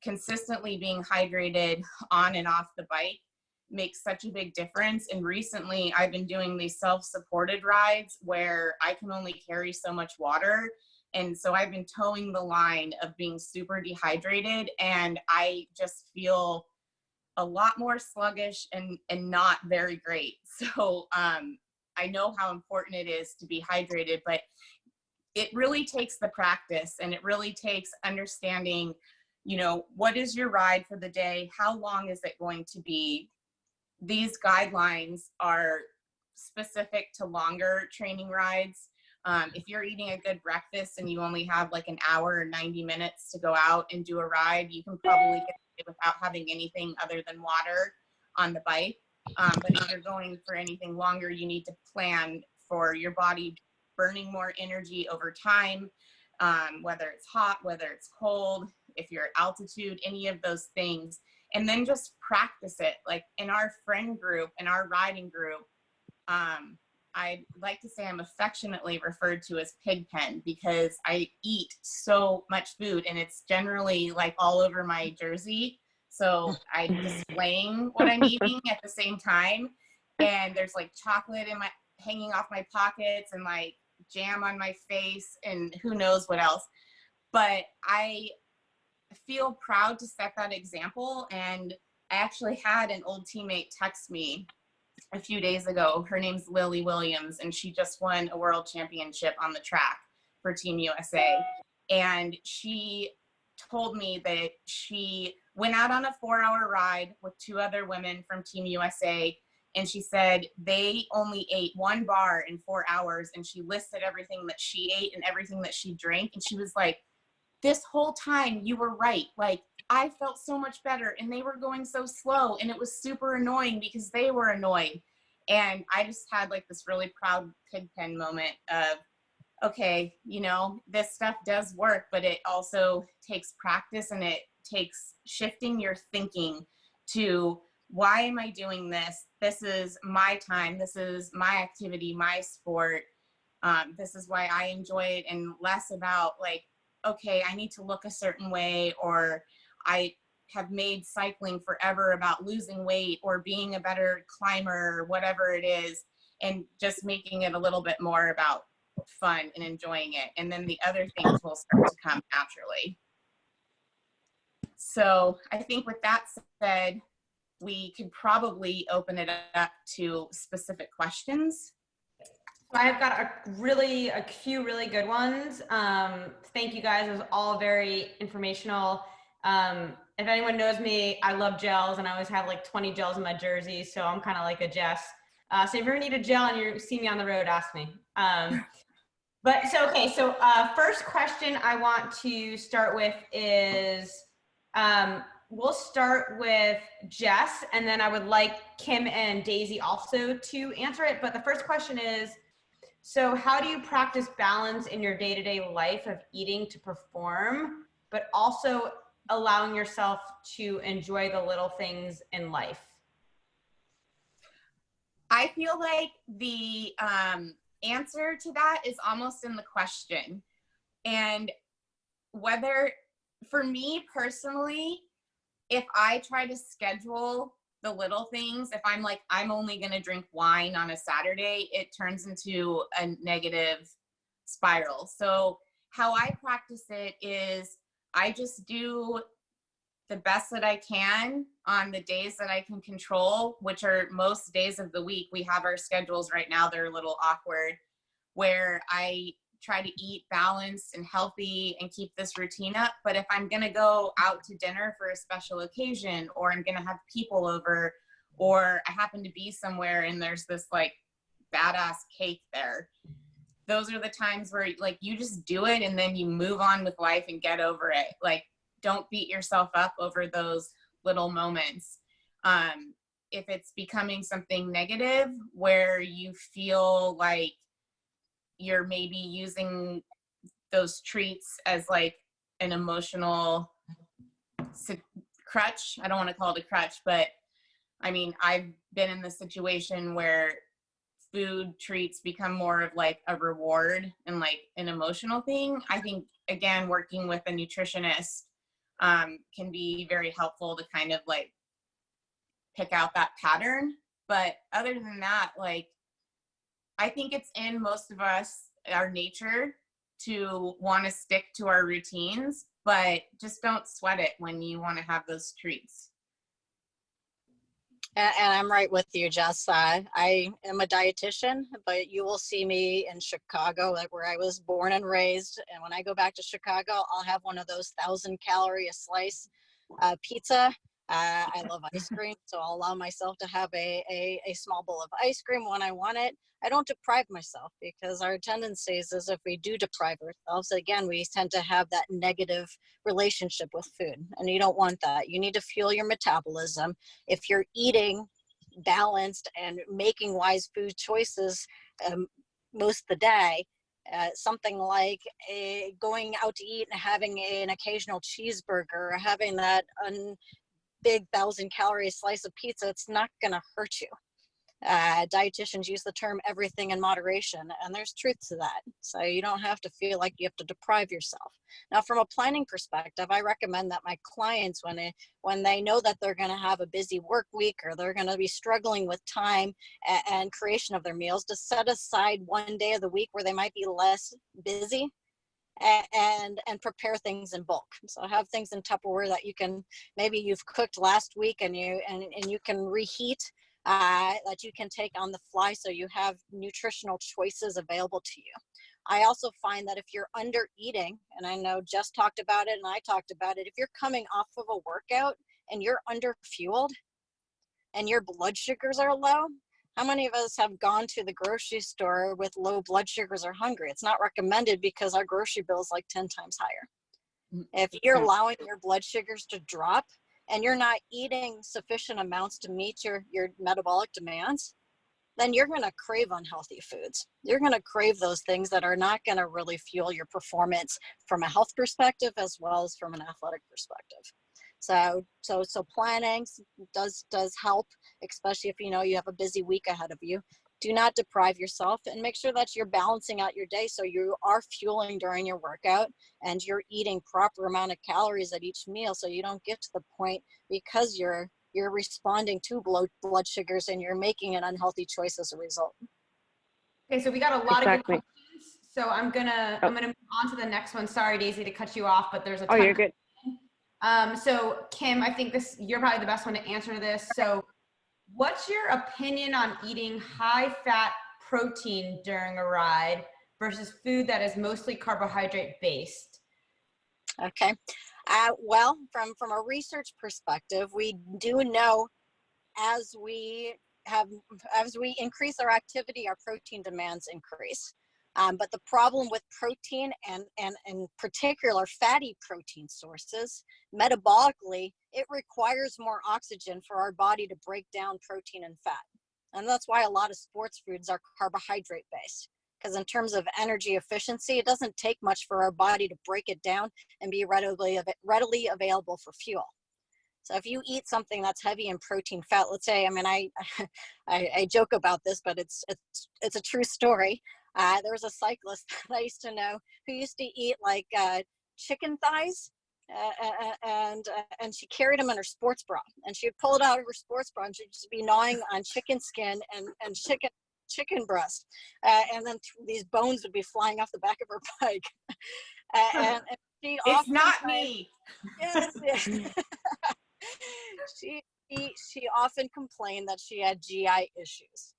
consistently being hydrated on and off the bike makes such a big difference. And recently I've been doing these self-supported rides where I can only carry so much water. And so I've been towing the line of being super dehydrated, and I just feel a lot more sluggish and not very great. So I know how important it is to be hydrated, but it really takes the practice, and it really takes understanding, you know, what is your ride for the day? How long is it going to be? These guidelines are specific to longer training rides. If you're eating a good breakfast and you only have like an hour or 90 minutes to go out and do a ride, you can probably get it without having anything other than water on the bike. But if you're going for anything longer, you need to plan for your body burning more energy over time, whether it's hot, whether it's cold, if you're at altitude, any of those things. And then just practice it. Like in our friend group, in our riding group, I like to say I'm affectionately referred to as Pigpen because I eat so much food, and it's generally like all over my jersey. So I'm displaying what I'm eating at the same time. And there's like chocolate hanging off my pockets, and like jam on my face, and who knows what else. But I feel proud to set that example. And I actually had an old teammate text me a few days ago. Her name's Lily Williams, and she just won a world championship on the track for Team USA. And she told me that she went out on a 4-hour ride with 2 other women from Team USA. And she said they only ate 1 bar in 4 hours. And she listed everything that she ate and everything that she drank. And she was like, this whole time you were right. Like, I felt so much better, and they were going so slow, and it was super annoying because they were annoyed. And I just had like this really proud Pigpen moment of, okay, you know, this stuff does work, but it also takes practice, and it takes shifting your thinking to, why am I doing this? This is my time. This is my activity, my sport. This is why I enjoy it, and less about like, okay, I need to look a certain way, or I have made cycling forever about losing weight or being a better climber or whatever it is, and just making it a little bit more about fun and enjoying it. And then the other things will start to come naturally. So I think with that said, we could probably open it up to specific questions. I've got a few really good ones. Thank you guys. It was all very informational. If anyone knows me, I love gels, and I always have like 20 gels in my jersey. So I'm kind of like a Jess. So if you ever need a gel and you see me on the road, ask me. So first question I want to start with is, we'll start with Jess, and then I would like Kim and Daisy also to answer it. But the first question is, so how do you practice balance in your day-to-day life of eating to perform, but also allowing yourself to enjoy the little things in life? I feel like the answer to that is almost in the question. And whether, for me personally, if I try to schedule the little things, if I'm like, I'm only going to drink wine on a Saturday, it turns into a negative spiral. So how I practice it is I just do the best that I can on the days that I can control, which are most days of the week. We have our schedules right now. They're a little awkward, where I try to eat balanced and healthy and keep this routine up. But if I'm going to go out to dinner for a special occasion, or I'm going to have people over, or I happen to be somewhere and there's this like badass cake there, those are the times where like you just do it and then you move on with life and get over it. Like, don't beat yourself up over those little moments. If it's becoming something negative where you feel like you're maybe using those treats as like an emotional crutch. I don't want to call it a crutch, but I mean, I've been in the situation where food treats become more of like a reward and like an emotional thing. I think, again, working with a nutritionist can be very helpful to kind of like pick out that pattern. But other than that, like, I think it's in most of us, our nature, to want to stick to our routines, but just don't sweat it when you want to have those treats. And I'm right with you, Jess. I am a dietitian, but you will see me in Chicago, like where I was born and raised. And when I go back to Chicago, I'll have one of those 1,000-calorie a slice pizza. I love ice cream, so I'll allow myself to have a small bowl of ice cream when I want it. I don't deprive myself, because our tendency is if we do deprive ourselves, again, we tend to have that negative relationship with food, and you don't want that. You need to fuel your metabolism. If you're eating balanced and making wise food choices most of the day, something like going out to eat and having an occasional cheeseburger, or having that big 1,000-calorie slice of pizza, it's not going to hurt you. Dietitians use the term everything in moderation, and there's truth to that. So you don't have to feel like you have to deprive yourself. Now, from a planning perspective, I recommend that my clients, when they know that they're going to have a busy work week, or they're going to be struggling with time and creation of their meals, to set aside one day of the week where they might be less busy, and prepare things in bulk. So have things in Tupperware that you can, maybe you've cooked last week and you can reheat, that you can take on the fly, so you have nutritional choices available to you. I also find that if you're under eating, and I know Jess talked about it and I talked about it, if you're coming off of a workout and you're under fueled and your blood sugars are low, how many of us have gone to the grocery store with low blood sugars or hungry? It's not recommended, because our grocery bill is like 10 times higher. If you're allowing your blood sugars to drop and you're not eating sufficient amounts to meet your metabolic demands, then you're going to crave unhealthy foods. You're going to crave those things that are not going to really fuel your performance from a health perspective, as well as from an athletic perspective. So planning does help, especially if you know you have a busy week ahead of you. Do not deprive yourself, and make sure that you're balancing out your day, so you are fueling during your workout and you're eating proper amount of calories at each meal, so you don't get to the point, because you're responding to blood sugars and you're making an unhealthy choice as a result. Okay, so we got a lot of good questions. So I'm gonna move on to the next one. Sorry, Daisy, to cut you off, but there's a ton. Oh, you're good. So Kim, I think you're probably the best one to answer this. So what's your opinion on eating high fat protein during a ride versus food that is mostly carbohydrate based? Okay. Well, from a research perspective, we do know as we increase our activity, our protein demands increase. But the problem with protein, and in particular fatty protein sources, metabolically, it requires more oxygen for our body to break down protein and fat. And that's why a lot of sports foods are carbohydrate based, because in terms of energy efficiency, it doesn't take much for our body to break it down and be readily available for fuel. So if you eat something that's heavy in protein, fat, let's say, I mean, I joke about this, but it's a true story. There was a cyclist that I used to know who used to eat like chicken thighs, and she carried them in her sports bra, and she would pull it out of her sports bra, and she'd just be gnawing on chicken skin and chicken breast, and then these bones would be flying off the back of her bike. And she it's not me. Yes. She often complained that she had GI issues.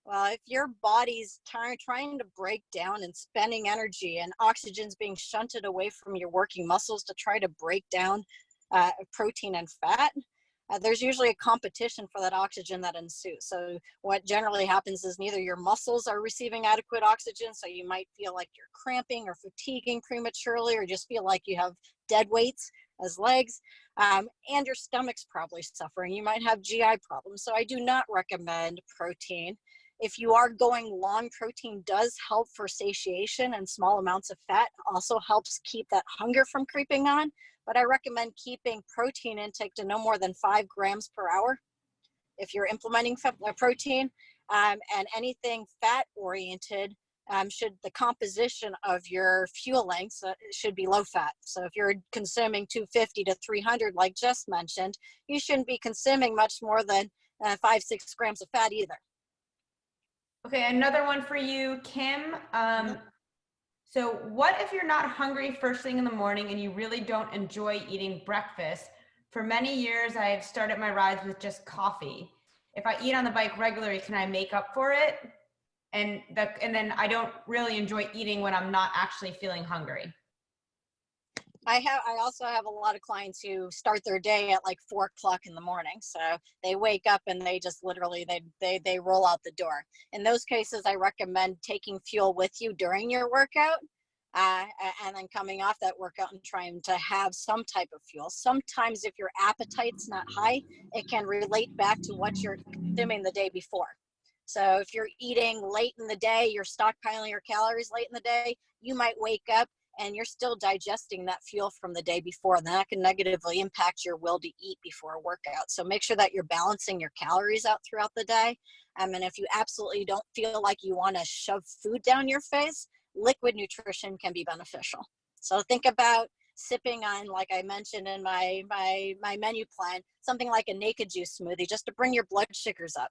Well, if your body's trying to break down and spending energy, and oxygen's being shunted away from your working muscles to try to break down protein and fat, there's usually a competition for that oxygen that ensues. So what generally happens is neither your muscles are receiving adequate oxygen, so you might feel like you're cramping or fatiguing prematurely, or just feel like you have dead weights as legs, and your stomach's probably suffering. You might have GI problems. So I do not recommend protein If you are going long, protein does help for satiation, and small amounts of fat also helps keep that hunger from creeping on. But I recommend keeping protein intake to no more than 5 grams per hour if you're implementing protein, and anything fat oriented. Should the composition of your fueling, so it should be low fat. So if you're consuming 250 to 300, like Jess mentioned, you shouldn't be consuming much more than 5-6 grams of fat either. Okay, another one for you, Kim. So what if you're not hungry first thing in the morning and you really don't enjoy eating breakfast? For many years, I've started my rides with just coffee. If I eat on the bike regularly, can I make up for it? And then I don't really enjoy eating when I'm not actually feeling hungry. I also have a lot of clients who start their day at like 4 o'clock in the morning. So they wake up and they just literally, they roll out the door. In those cases, I recommend taking fuel with you during your workout, and then coming off that workout and trying to have some type of fuel. Sometimes if your appetite's not high, it can relate back to what you're consuming the day before. So if you're eating late in the day, you're stockpiling your calories late in the day, you might wake up and you're still digesting that fuel from the day before, and that can negatively impact your will to eat before a workout. So make sure that you're balancing your calories out throughout the day. And if you absolutely don't feel like you want to shove food down your face, liquid nutrition can be beneficial. So think about sipping on, like I mentioned in my menu plan, something like a naked juice smoothie, just to bring your blood sugars up.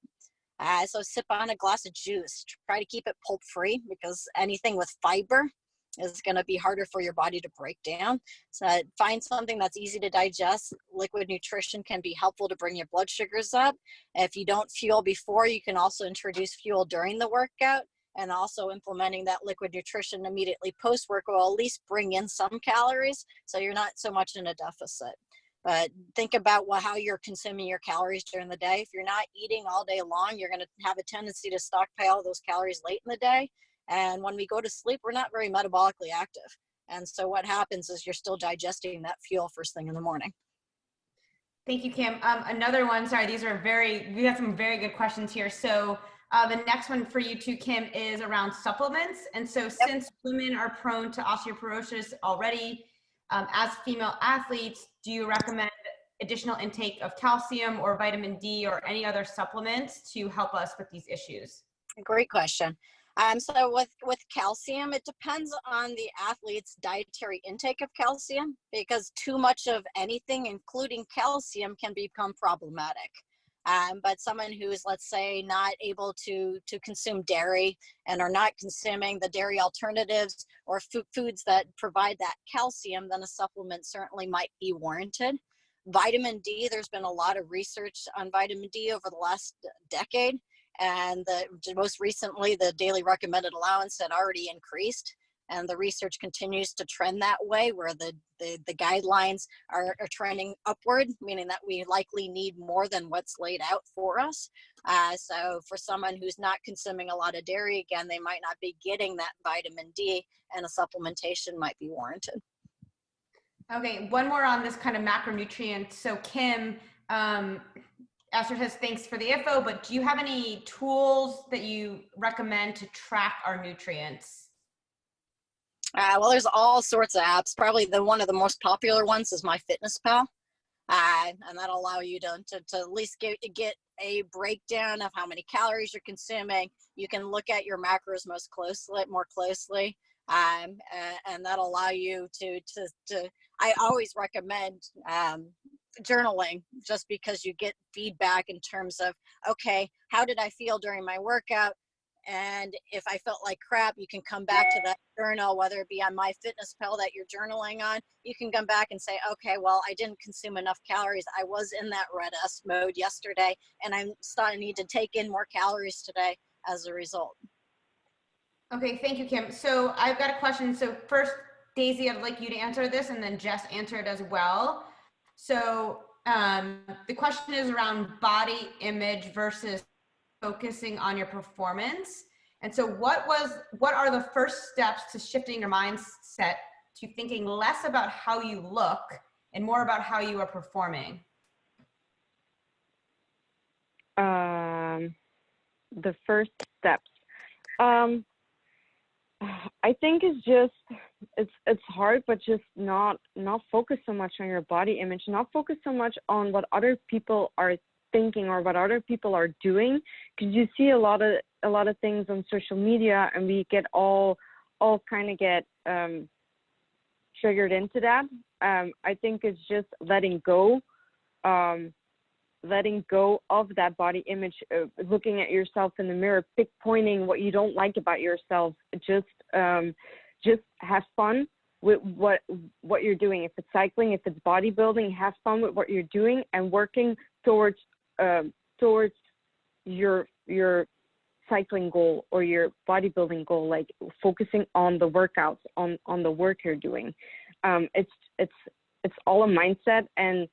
So sip on a glass of juice. Try to keep it pulp free, because anything with fiber is going to be harder for your body to break down. So find something that's easy to digest. Liquid nutrition can be helpful to bring your blood sugars up. If you don't fuel before, you can also introduce fuel during the workout, and also implementing that liquid nutrition immediately post-workout will at least bring in some calories, so you're not so much in a deficit. But think about how you're consuming your calories during the day. If you're not eating all day long, you're going to have a tendency to stockpile those calories late in the day. And when we go to sleep, we're not very metabolically active. And so what happens is you're still digesting that fuel first thing in the morning. Thank you, Kim. Another one, sorry, we have some very good questions here. So the next one for you too, Kim, is around supplements. And so since women are prone to osteoporosis already, as female athletes, do you recommend additional intake of calcium or vitamin D or any other supplements to help us with these issues? Great question. So with calcium, it depends on the athlete's dietary intake of calcium, because too much of anything, including calcium, can become problematic. But someone who's, let's say, not able to consume dairy and are not consuming the dairy alternatives or foods that provide that calcium, then a supplement certainly might be warranted. Vitamin D, there's been a lot of research on vitamin D over the last decade. And most recently, the daily recommended allowance had already increased. And the research continues to trend that way, where the guidelines are trending upward, meaning that we likely need more than what's laid out for us. So for someone who's not consuming a lot of dairy, again, they might not be getting that vitamin D, and a supplementation might be warranted. Okay, one more on this kind of macronutrient. So Kim, Esther says, thanks for the info, but do you have any tools that you recommend to track our nutrients? Well, there's all sorts of apps. Probably one of the most popular ones is MyFitnessPal. And that'll allow you to at least get a breakdown of how many calories you're consuming. You can look at your macros more closely. And that'll allow you to I always recommend journaling, just because you get feedback in terms of, okay, how did I feel during my workout? And if I felt like crap, you can come back to that journal, whether it be on MyFitnessPal that you're journaling on. You can come back and say, okay, well, I didn't consume enough calories. I was in that red S mode yesterday, and I'm starting to need to take in more calories today as a result. Okay, thank you, Kim. So I've got a question. So first, Daisy, I'd like you to answer this, and then Jess answer it as well. So the question is around body image versus focusing on your performance. And so what are the first steps to shifting your mindset to thinking less about how you look and more about how you are performing? the first steps. I think it's hard, but just not focus so much on your body image, not focus so much on what other people are thinking or what other people are doing, because you see a lot of things on social media, and we get all kind of get triggered into that. I think it's just letting go of that body image, looking at yourself in the mirror, pinpointing what you don't like about yourself. Just have fun with what you're doing. If it's cycling, if it's bodybuilding, have fun with what you're doing and working towards your cycling goal or your bodybuilding goal, like focusing on the workouts, on the work you're doing. It's all a mindset, and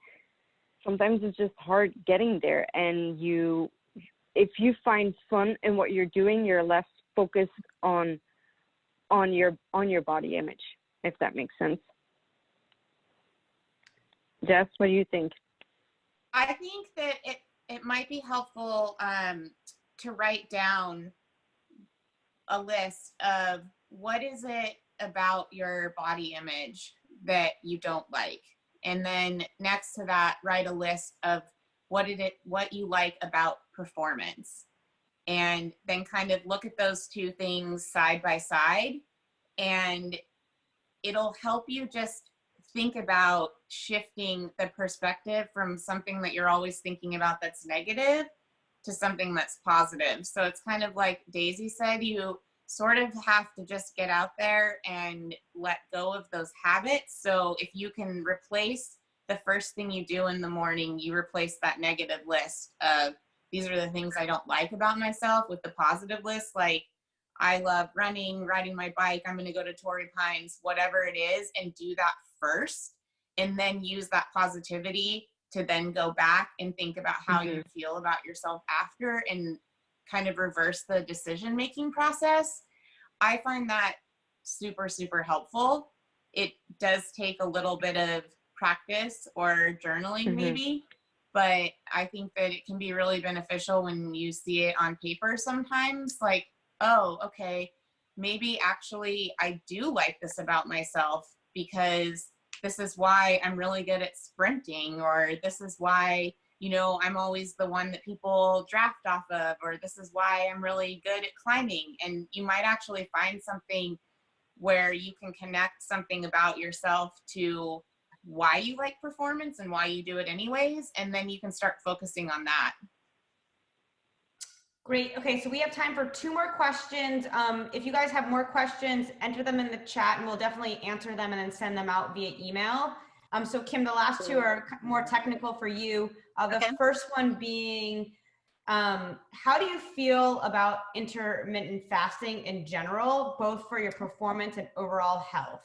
sometimes it's just hard getting there. And if you find fun in what you're doing, you're less focused on your body image, if that makes sense. Jess, what do you think? I think that it might be helpful to write down a list of what is it about your body image that you don't like. And then next to that, write a list of what you like about performance. And then kind of look at those two things side by side. And it'll help you just think about shifting the perspective from something that you're always thinking about that's negative to something that's positive. So it's kind of like Daisy said, you sort of have to just get out there and let go of those habits. So if you can replace the first thing you do in the morning, you replace that negative list of these are the things I don't like about myself with the positive list. Like, I love running, riding my bike, I'm going to go to Torrey Pines, whatever it is, and do that first. And then use that positivity to then go back and think about how you feel about yourself after, and kind of reverse the decision-making process. I find that super, super helpful. It does take a little bit of practice or journaling maybe, but I think that it can be really beneficial when you see it on paper sometimes, like, oh, okay, maybe actually I do like this about myself because this is why I'm really good at sprinting, or this is why, you know, I'm always the one that people draft off of, or this is why I'm really good at climbing. And you might actually find something where you can connect something about yourself to why you like performance and why you do it anyways. And then you can start focusing on that. Great. Okay, so we have time for 2 more questions. If you guys have more questions, enter them in the chat and we'll definitely answer them and then send them out via email. So Kim, the last 2 are more technical for you. The first one being, how do you feel about intermittent fasting in general, both for your performance and overall health?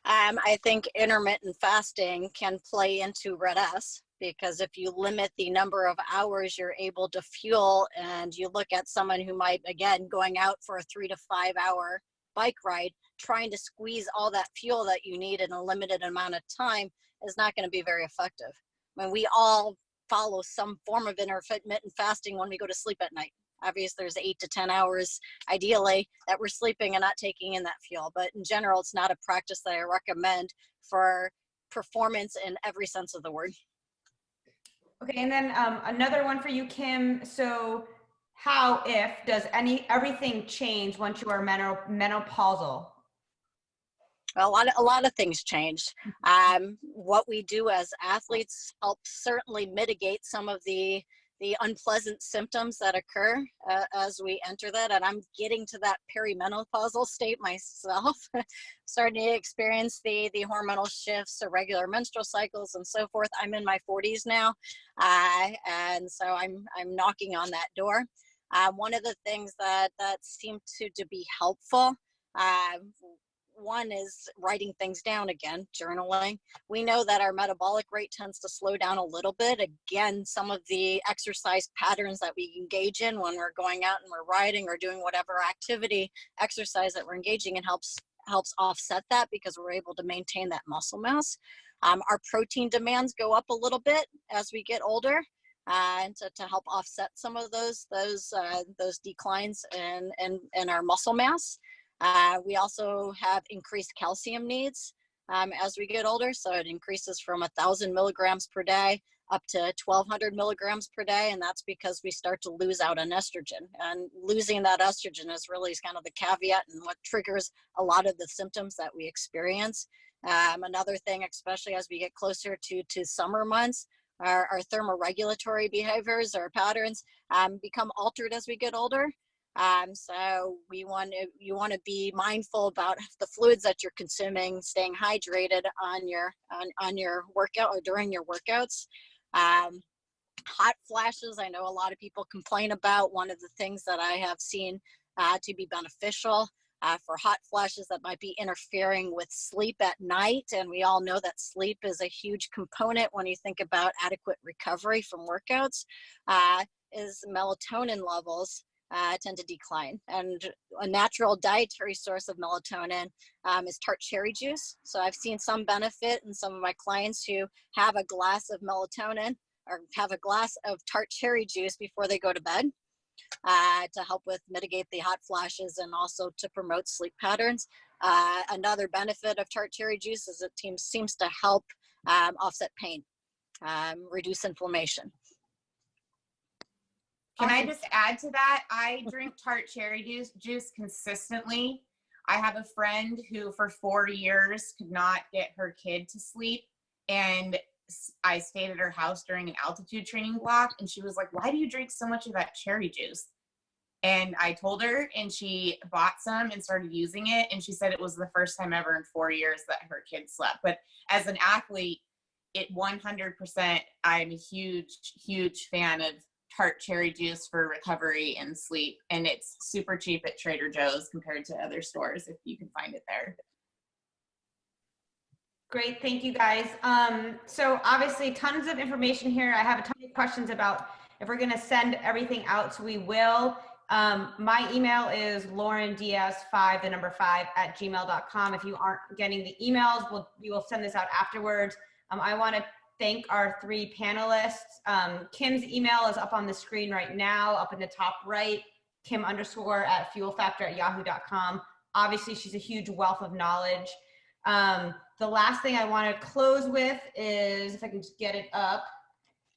I think intermittent fasting can play into red S, because if you limit the number of hours you're able to fuel, and you look at someone who might, again, going out for a 3 to 5 hour bike ride, trying to squeeze all that fuel that you need in a limited amount of time is not going to be very effective. I mean, we all follow some form of intermittent fasting when we go to sleep at night. Obviously, there's 8 to 10 hours, ideally, that we're sleeping and not taking in that fuel. But in general, it's not a practice that I recommend for performance in every sense of the word. Okay, and then another one for you, Kim. So how, if, does everything change once you are menopausal? A lot of things changed. What we do as athletes helps certainly mitigate some of the unpleasant symptoms that occur as we enter that. And I'm getting to that perimenopausal state myself, starting to experience the hormonal shifts, irregular menstrual cycles, and so forth. I'm in my 40s now, and so I'm knocking on that door. One of the things that seemed to be helpful, one is writing things down again, journaling. We know that our metabolic rate tends to slow down a little bit. Again, some of the exercise patterns that we engage in when we're going out and we're riding or doing whatever activity, exercise that we're engaging in helps offset that, because we're able to maintain that muscle mass. Our protein demands go up a little bit as we get older. and to help offset some of those declines in our muscle mass. We also have increased calcium needs as we get older, so it increases from 1,000 milligrams per day up to 1,200 milligrams per day, and that's because we start to lose out on estrogen. And losing that estrogen is really kind of the caveat and what triggers a lot of the symptoms that we experience. Another thing, especially as we get closer to summer months, our thermoregulatory behaviors or patterns become altered as we get older. So you want to be mindful about the fluids that you're consuming, staying hydrated on your workout or during your workouts. Hot flashes, I know a lot of people complain about. One of the things that I have seen to be beneficial for hot flashes that might be interfering with sleep at night, and we all know that sleep is a huge component when you think about adequate recovery from workouts, is melatonin levels tend to decline. And a natural dietary source of melatonin is tart cherry juice. So I've seen some benefit in some of my clients who have a glass of melatonin or have a glass of tart cherry juice before they go to bed to help with mitigate the hot flashes and also to promote sleep patterns. Another benefit of tart cherry juice is it seems to help offset pain, reduce inflammation. Can I just add to that? I drink tart cherry juice consistently. I have a friend who for 4 years could not get her kid to sleep, and I stayed at her house during an altitude training block, and she was like, "Why do you drink so much of that cherry juice?" And I told her, and she bought some and started using it, and she said it was the first time ever in 4 years that her kid slept. But as an athlete, it 100%, I'm a huge fan of tart cherry juice for recovery and sleep, and it's super cheap at Trader Joe's compared to other stores if you can find it there. Great, thank you guys. So obviously tons of information here. I have a ton of questions about if we're gonna send everything out, so we will. My email is laurendiaz5@gmail.com. If you aren't getting the emails, we will send this out afterwards. I wanna thank our 3 panelists. Kim's email is up on the screen right now, up in the top right, Kim_@fuelfactor@yahoo.com. Obviously, she's a huge wealth of knowledge. The last thing I want to close with is, if I can just get it up,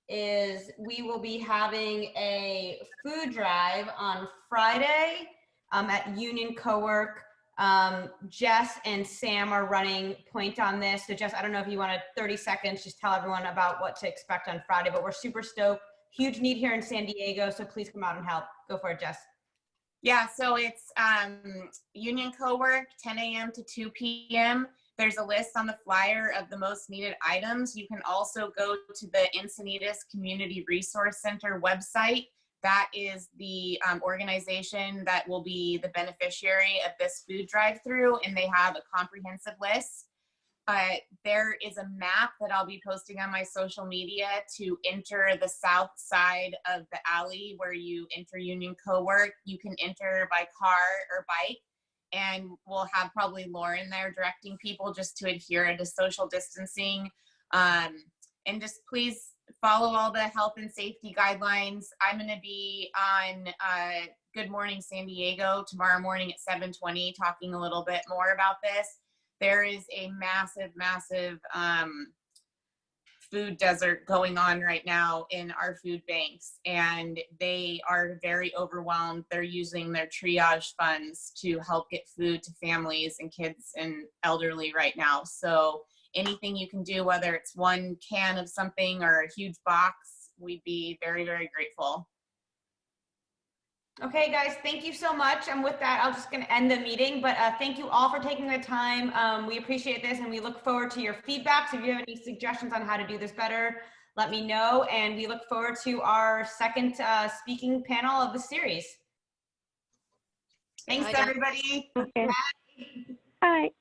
is we will be having a food drive on Friday at Union Cowork. Jess and Sam are running point on this. So Jess, I don't know if you want to 30 seconds, just tell everyone about what to expect on Friday, but we're super stoked. Huge need here in San Diego, so please come out and help. Go for it, Jess. Yeah, so it's Union Cowork, 10 a.m. to 2 p.m. There's a list on the flyer of the most needed items. You can also go to the Encinitas Community Resource Center website. That is the organization that will be the beneficiary of this food drive-through, and they have a comprehensive list. There is a map that I'll be posting on my social media to enter the south side of the alley where you enter Union Cowork. You can enter by car or bike, and we'll have probably Lauren there directing people just to adhere to social distancing. And just please follow all the health and safety guidelines. I'm going to be on Good Morning San Diego tomorrow morning at 7:20 talking a little bit more about this. There is a massive food desert going on right now in our food banks, and they are very overwhelmed. They're using their triage funds to help get food to families and kids and elderly right now. So anything you can do, whether it's one can of something or a huge box, we'd be very, very grateful. Okay, guys, thank you so much. And with that, I'm just going to end the meeting, but thank you all for taking the time. We appreciate this, and we look forward to your feedback. So if you have any suggestions on how to do this better, let me know. And we look forward to our second speaking panel of the series. Thanks, everybody. Okay. Bye.